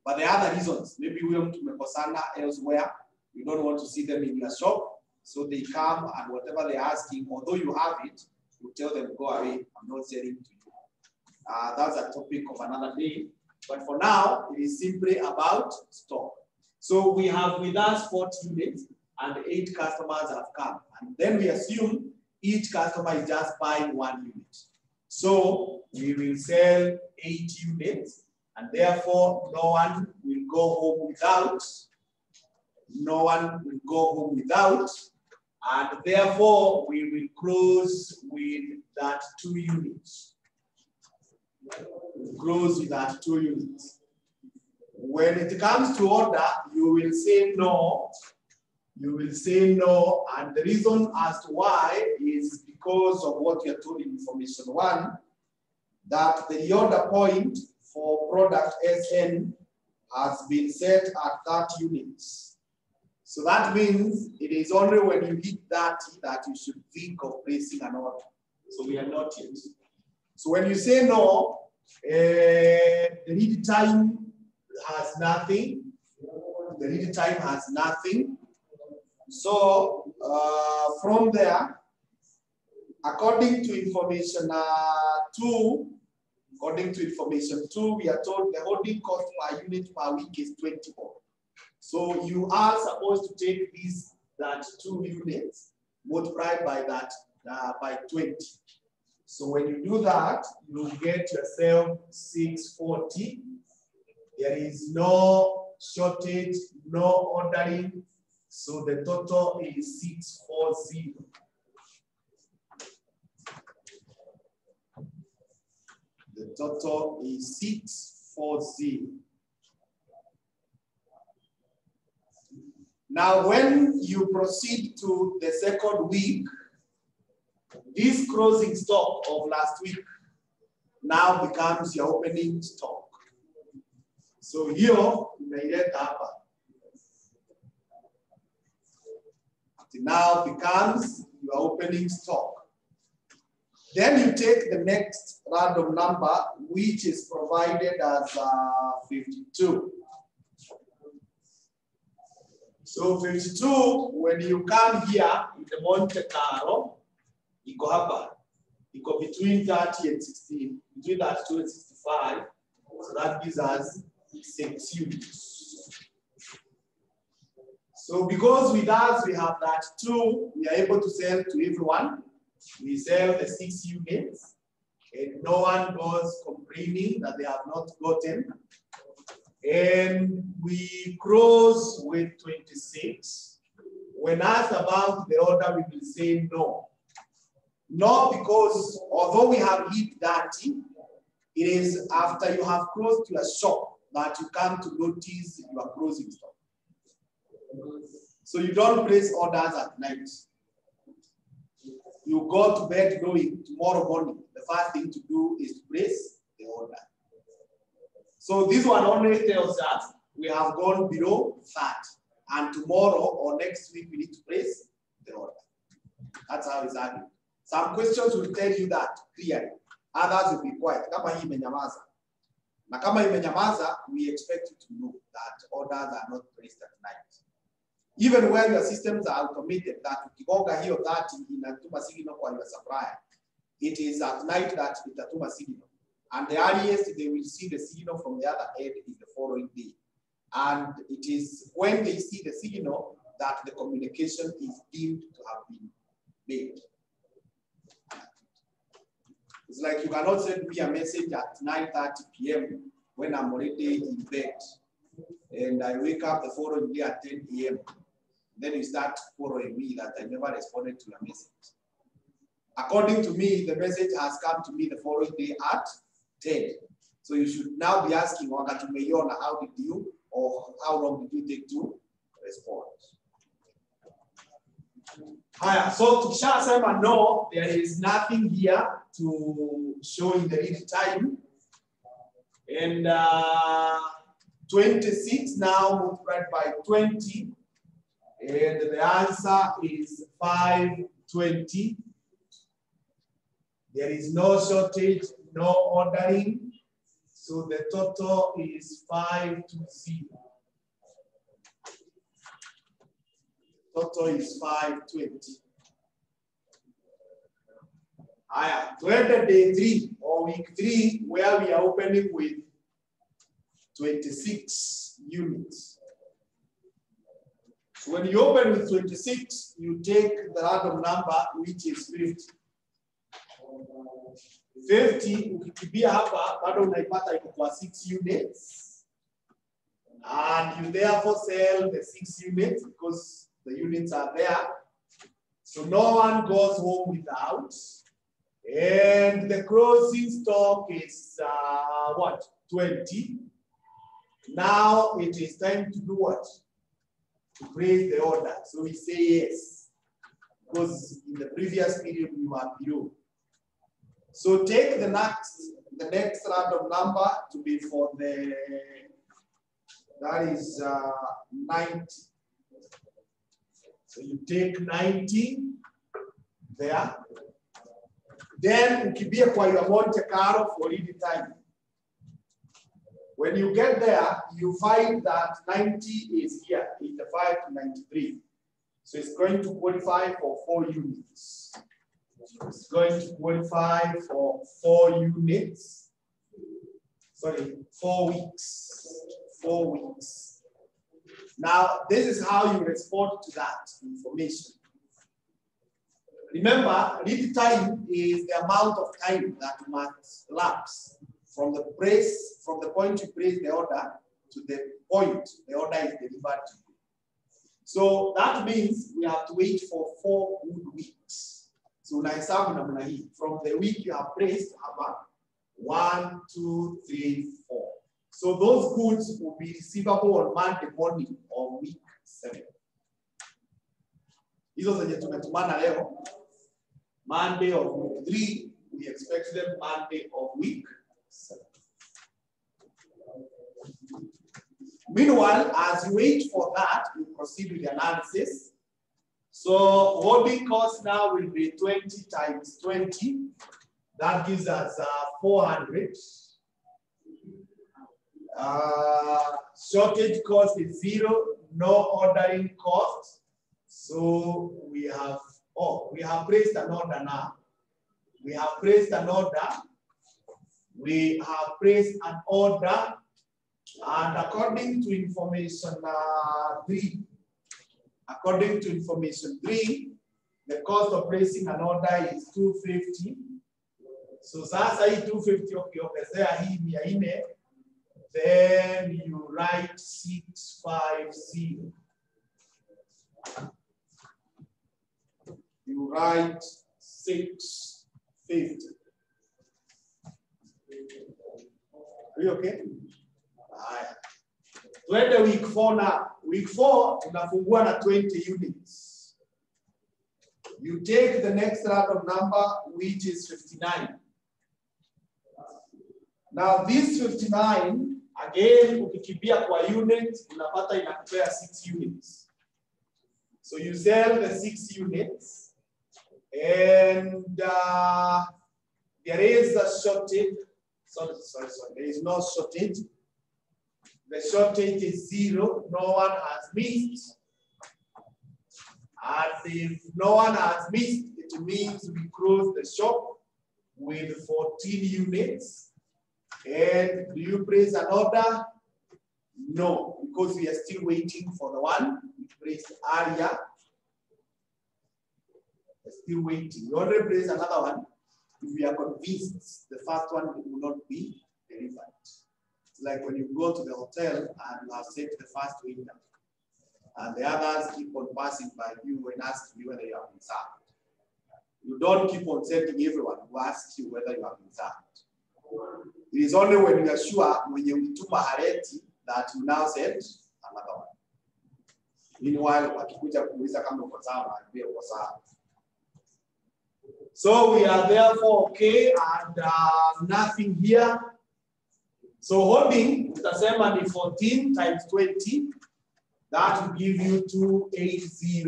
But there are other reasons. Maybe we want to Mekosana elsewhere. You don't want to see them in your shop. So they come and whatever they're asking, although you have it, you tell them, go away, I'm not selling to you. That's a topic of another day. But for now, it is simply about stock. So we have with us 40 units and 8 customers have come. And then we assume each customer is just buying 1 unit. So we will sell 8 units. And therefore, no one will go home without. No one will go home without. And therefore, we will close with that 2 units. We'll close with that 2 units. When it comes to order, you will say no. You will say no. And the reason as to why is because of what you are told in information 1, that the order point for product SN has been set at 30 units. So that means it is only when you hit that you should think of placing an order. So we are not yet. So when you say no, the lead time has nothing. The lead time has nothing. So from there, according to information 2, According to information 2, we are told the holding cost per unit per week is 20 bob. So you are supposed to take these, that 2 units, multiplied by that, by 20. So when you do that, you get yourself 640. There is no shortage, no ordering. So the total is 640. The total is 640. Now, when you proceed to the second week, this closing stock of last week now becomes your opening stock. So here, unaileta hapa. It now becomes your opening stock. Then you take the next random number, which is provided as 52. So 52, when you come here in the Monte Carlo, iko hapa, iko between 30 and 16, between 32 and 65. So that gives us 6 units. So because with us we have that 2, we are able to sell to everyone. We sell the 6 units, and no one goes complaining that they have not gotten. And we close with 26. When asked about the order, we will say no. No, because although we have hit 30, it is after you have closed your shop that you come to notice your closing stock. So you don't place orders at night. You go to bed knowing tomorrow morning, the first thing to do is to place the order. So this one only tells us we have gone below 30, and tomorrow or next week we need to place the order. That's how it's argued. Some questions will tell you that clearly. Others will be quiet. Kama hii imenyamaza. Na kama imenyamaza, we expect you to know that orders are not placed at night. Even where your systems are automated, that ukigonga hiyo 30 inatuma signal kwa your supplier. It is at night that itatuma signal. And the earliest they will see the signal from the other end is the following day. And it is when they see the signal that the communication is deemed to have been made. It's like you cannot send me a message at 9:30 p.m. when I'm already in bed. And I wake up the following day at 10 a.m. Then you start following me that I never responded to your message. According to me, the message has come to me the following day at 10. So you should now be asking, wakati umeiona, how did you, or how long did you take to respond? So tukishasema no, there is nothing here to show in the real time. And 26 now multiplied by 20. And the answer is 520. There is no shortage, no ordering. So the total is 520. Total is 520. Threaded day 3 or week 3, where we are opening with 26 units. So when you open with 26, you take the random number, which is 50. 50, ukikibia hapa, bado unaipata iko kwa 6 units. And you therefore sell the 6 units because the units are there. So no one goes home without. And the closing stock is what? 20. Now it is time to do what? To place the order. So we say yes. Because in the previous period we were below. So take the next random number to be for the, that is 90. So you take 90 there. Then ukibia kwa your Monte Carlo for ready time. When you get there, you find that 90 is here, 85 to 93. So it's going to qualify for 4 units. It's going to qualify for 4 units. sorry, 4 weeks. 4 weeks. Now, this is how you respond to that information. Remember, lead time is the amount of time that must lapse from the point you place the order to the point the order is delivered to you. So that means we have to wait for 4 good weeks. So unahesabu namna hii. From the week you have placed, hapa 1, 2, 3, 4. So those goods will be receivable on Monday morning of week 7. Hizo zenye tumetumana leo, Monday of week 3, we expect them Monday of week 7. Meanwhile, as you wait for that, you proceed with the analysis. So holding cost now will be 20 times 20. That gives us 400. Shortage cost is 0, no ordering cost. So we have placed an order now. We have placed an order. We have placed an order. And according to information 3, the cost of placing an order is 250. So sasa hii 250 ukiongezea hii 400, then you write 650. You write 650. Are you okay? Haya. Twende week 4 now. Week 4 tunafungua na 20 units. You take the next random number, which is 59. Now this 59, again, ukikimbia kwa unit, unapata inakupea 6 units. So you sell the 6 units, and there is a shortage. Sorry. There is no shortage. The shortage is 0. No one has missed. And if no one has missed, it means we close the shop with 14 units. And do you place an order? No, because we are still waiting for the one we placed earlier. We're still waiting. We already place another one. If we are convinced the first one will not be delivered. It's like when you go to the hotel and you have sent the first waiter, and the others keep on passing by you and asking you whether you have been served. You don't keep on sending everyone who asks you whether you have been served. It is only when you are sure when you took hareti that you now send another one. Meanwhile, wakikuja kuuliza kama uko sawa na pia uko sawa. So we are therefore okay, and nothing here. So holding, utasema ni 14 times 20. That will give you 280.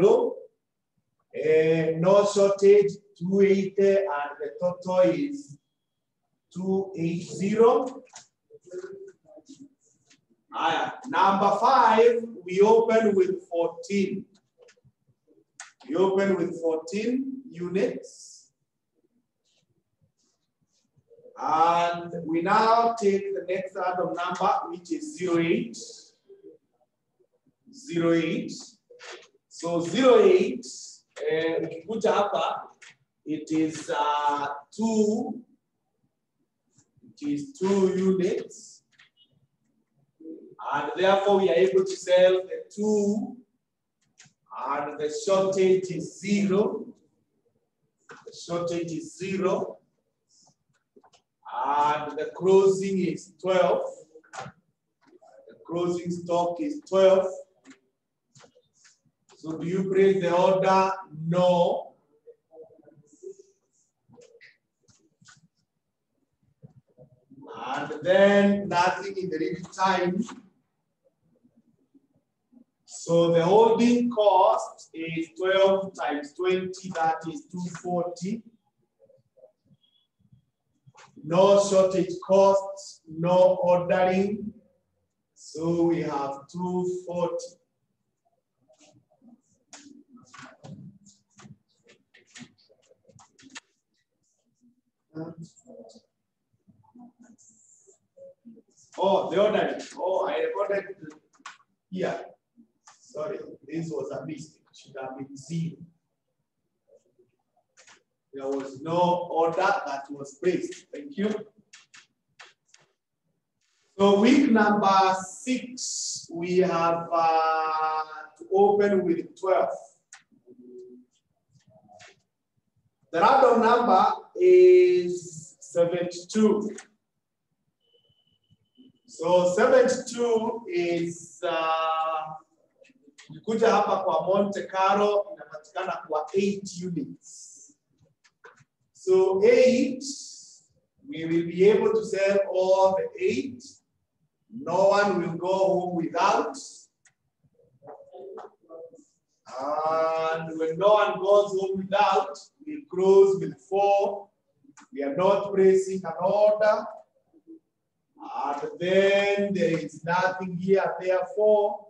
No shortage, 280, and the total is 280. Number 5, we open with 14. We open with 14 units. And we now take the next random number, which is 08. 08. So 08, ukikuja hapa, it is 2. It is 2 units. And therefore we are able to sell the 2. And the shortage is 0. The shortage is 0. And the closing is 12. The closing stock is 12. So do you place the order? No. And then nothing in the lead time. So the holding cost is 12 times 20, that is 240. No shortage costs, no ordering. So we have 240. Oh, the order. Oh, I recorded here. Sorry, this was a mistake. Should have been 0. There was no order that was placed. Thank you. So week number 6, we have to open with 12. The random number is 72. So 72 is kuja hapa kwa Monte Carlo inapatikana kwa 8 units. So 8, we will be able to sell all the 8. No one will go home without. And when no one goes home without, we close with 4. We are not placing an order. And then there is nothing here, therefore.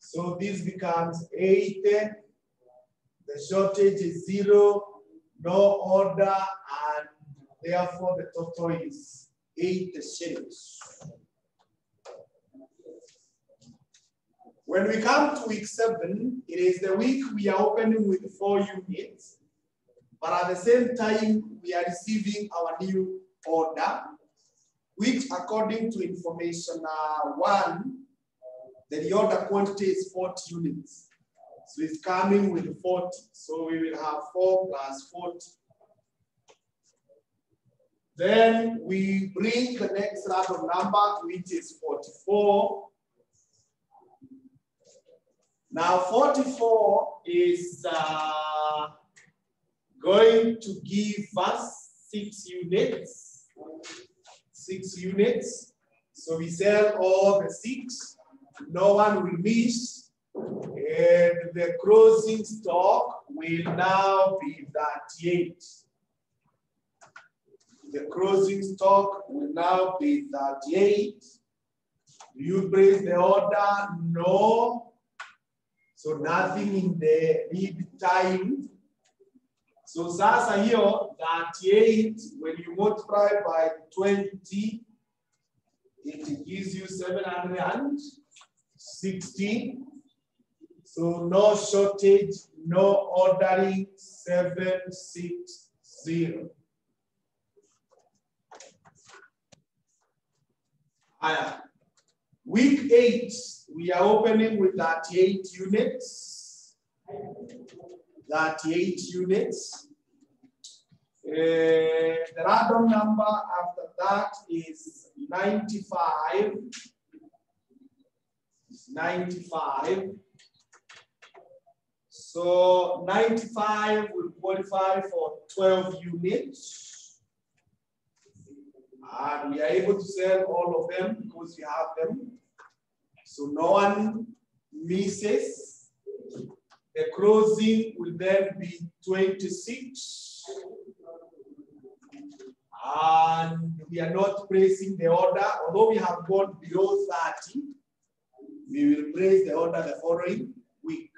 So this becomes 80. The shortage is 0, no order, and therefore the total is 8 shillings. When we come to week 7, it is the week we are opening with 4 units, but at the same time, we are receiving our new order, which according to information 1, the order quantity is 40 units. So it's coming with 40. So we will have 4 plus 40. Then we bring the next random number, which is 44. Now 44 is going to give us 6 units. 6 units. So we sell all the 6. No one will miss. And the closing stock will now be 38. The closing stock will now be 38. Do you place the order? No. So nothing in the lead time. So sasa hiyo 38, when you multiply by 20, it gives you 760. So no shortage, no ordering, 760. Week 8, we are opening with 38 units. 38 units. The random number after that is 95. It's 95. So 95 will qualify for 12 units. And we are able to sell all of them because we have them. So no one misses. The closing will then be 26. And we are not placing the order. Although we have gone below 30, we will place the order the following week.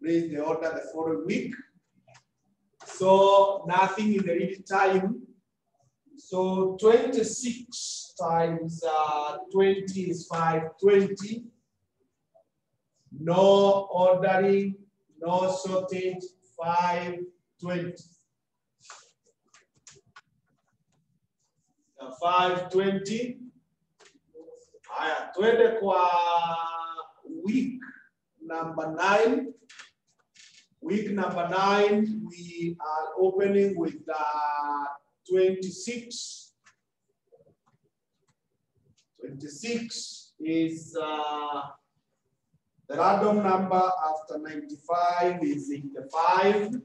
Place the order the following week. So nothing in the lead time. So 26 times 20 is 520. No ordering, no shortage, 520. 520. Haya, twende kwa week number 9. Week number 9, we are opening with 26. 26 is the random number after 95 is 85.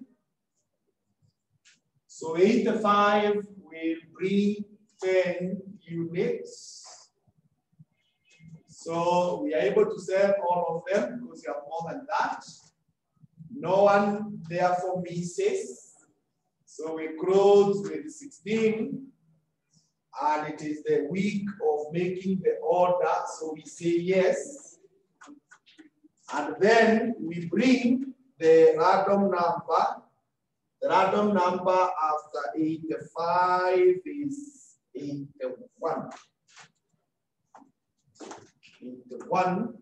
So 85 will bring 10 units. So we are able to sell all of them because we have more than that. No one therefore misses. So we close with 16. And it is the week of making the order. So we say yes. And then we bring the random number. The random number after 85 is 81. 1.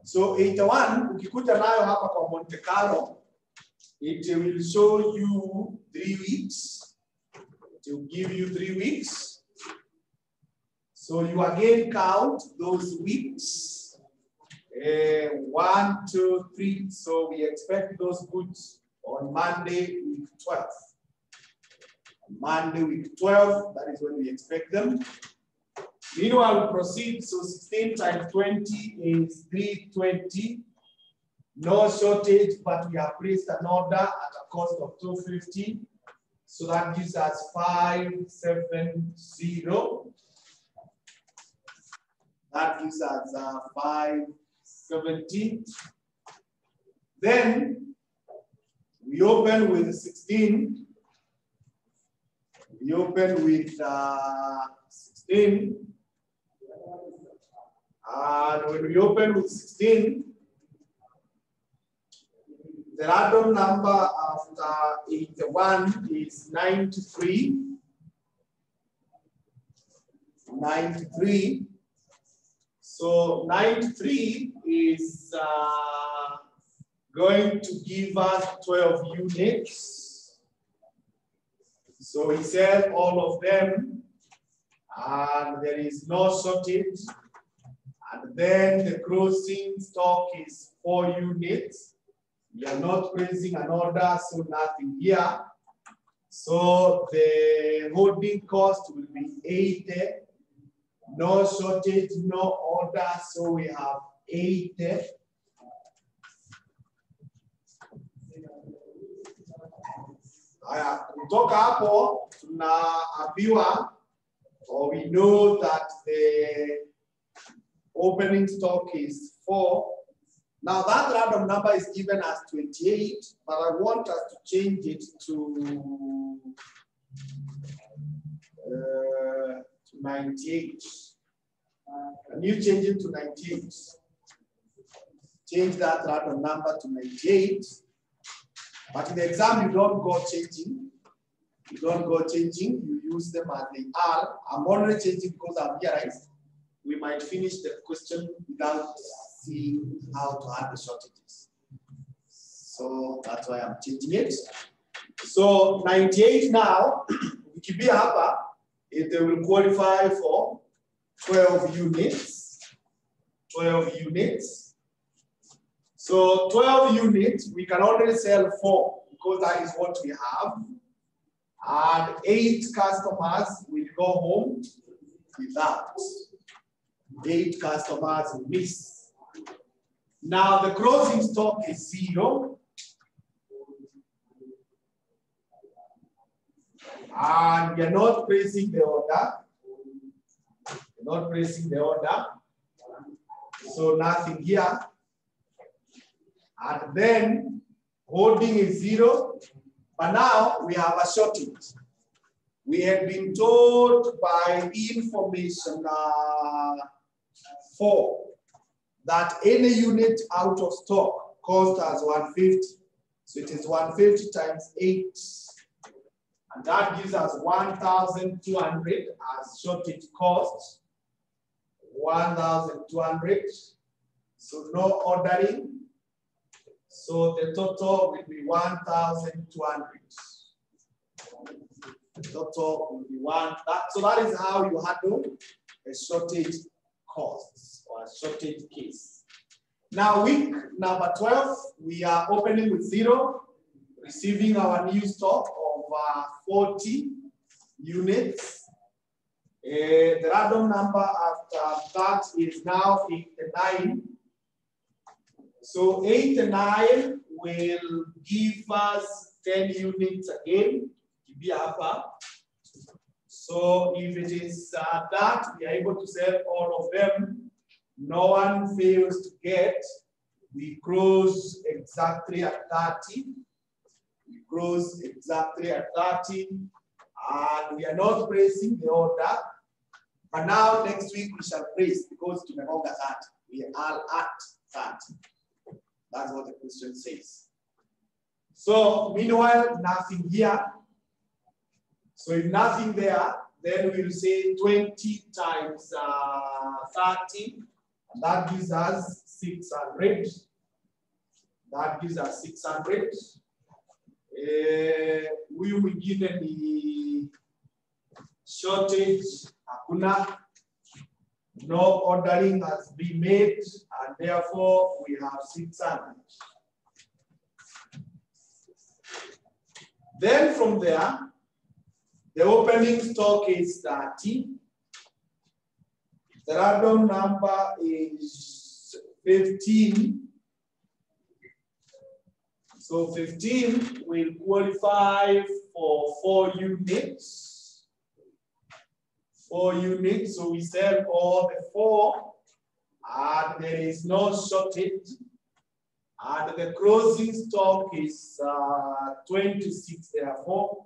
So 81, ukikuta nayo hapa kwa Monte Carlo, it will show you 3 weeks. It will give you 3 weeks. So you again count those weeks. 1, 2, 3. So we expect those goods on Monday, week 12. Monday, week 12, that is when we expect them. Meanwhile, we proceed. So 16 times 20 is 320. No shortage, but we have placed an order at a cost of 250. So that gives us 570. That gives us 570. Then we open with 16. We open with 16. And when we open with 16, the random number after 81 is 93. 93. So 93 is going to give us 12 units. So we sell all of them, and there is no shortage. And then the closing stock is 4 units. We are not placing an order, so nothing here. So the holding cost will be 80. No shortage, no order, so we have 80. Kutoka hapo tunaambiwa, or we know that the opening stock is 4. Now that random number is given as 28, but I want us to change it to 98. Can you change it to 98? Change that random number to 98. But in the exam, you don't go changing. You don't go changing. You use them as they are. I'm only changing because I'm realized we might finish the question without seeing how to add the shortages. So that's why I'm changing it. So 98 now, Wikipedia hapa, it will qualify for 12 units. 12 units. So 12 units, we can only sell 4 because that is what we have. And 8 customers will go home without. 8 customers will miss. Now the closing stock is 0. And we are not placing the order. We're not placing the order. So nothing here. And then holding is 0. But now we have a shortage. We had been told by information 4 that any unit out of stock costs us 150. So it is 150 times 8. And that gives us 1,200 as shortage cost. 1,200. So no ordering. So the total will be 1,200. The total will be so that is how you handle a shortage cost or a shortage case. Now week number 12, we are opening with 0, receiving our new stock of 40 units. The random number after that is now 89. So 89 will give us 10 units again. So if it is that, we are able to sell all of them. No one fails to get. We close exactly at 30. We close exactly at 30. And we are not placing the order. But now next week we shall place because to remember that we are at 30. That's what the question says. So meanwhile, nothing here. So if nothing there, then we'll say 20 times 30, and that gives us 600. That gives us 600. We will give them the shortage, hakuna. No ordering has been made, and therefore we have 600. Then from there, the opening stock is 30. The random number is 15. So 15 will qualify for 4 units. 4 units, so we sell all the 4, and there is no shortage. And the closing stock is 26, therefore.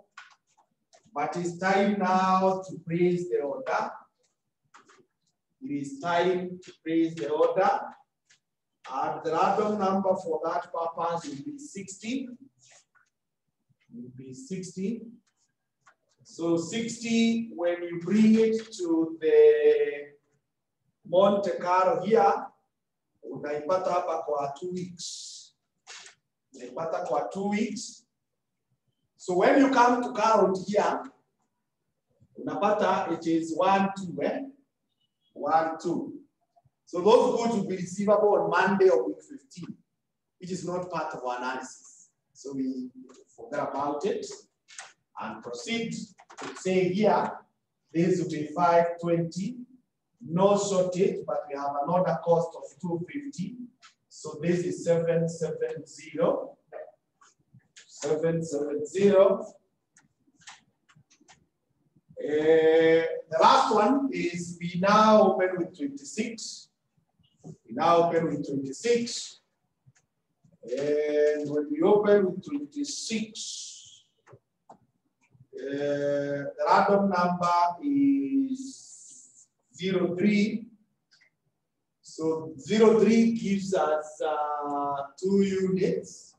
But it's time now to place the order. It is time to place the order. And the random number for that purpose will be 60. Will be 60. So 60, when you bring it to the Monte Carlo here, unaipata hapa kwa 2 weeks. Unaipata kwa 2 weeks. So when you come to count here, unapata it is 1, 2, 1, 2. So those goods will be receivable on Monday of week 15, which is not part of our analysis. So we forget about it and proceed to say here, this will be 520, no shortage, but we have an order cost of 250. So this is 770. 770. The last one is we now open with 26. We now open with 26. And when we open with 26, the random number is 03. So 03 gives us 2 units.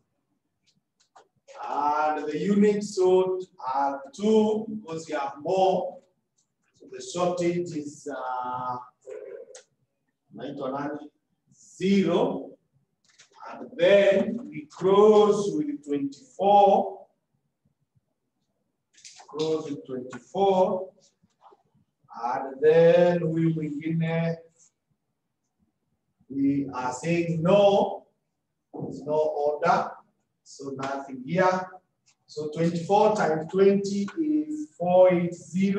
And the units sold are 2 because we have more. So the shortage is 0. And then we close with 24. Close with 24. And then we begin. We are saying no. There's no order. So nothing here. So 24 times 20 is 480.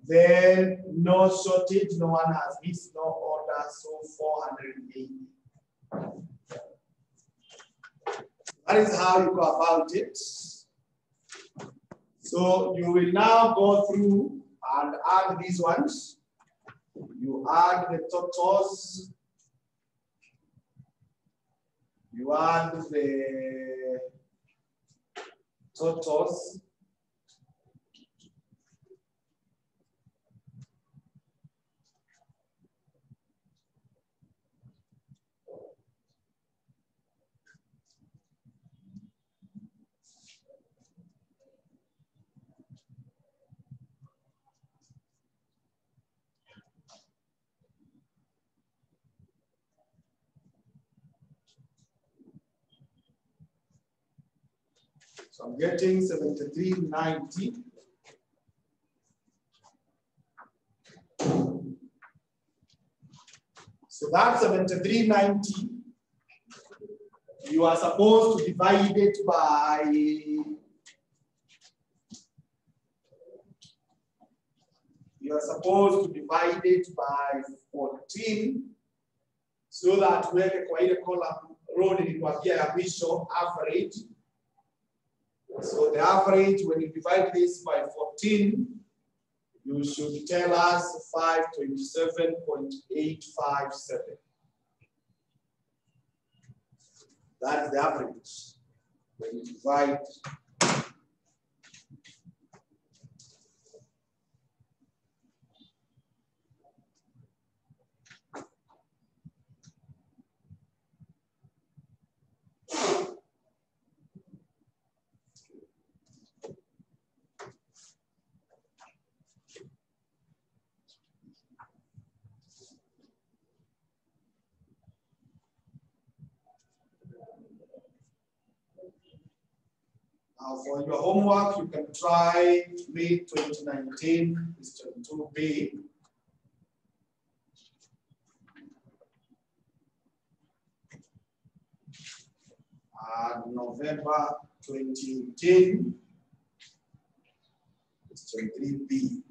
Then no shortage, no one has missed, no order, so 480. That is how you go about it. So you will now go through and add these ones. You add the totals. You add the totals. So I'm getting 7390. So that's 7390. You are supposed to divide it by you are supposed to divide it by 14 so that uweke kwa ile column row nilikwambia ya mwisho average. So the average, when you divide this by 14, you should tell us 527.857. That's the average when you divide. Now for your homework, you can try to read 2019, question 2B. November 2018, question 3B.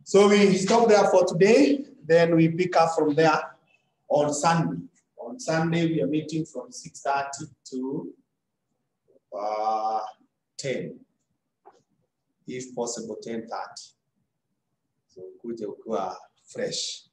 So we stop there for today. Then we pick up from there on Sunday. On Sunday, we are meeting from 6:30 to 10. If possible, 10:30. So kuja ukiwa fresh.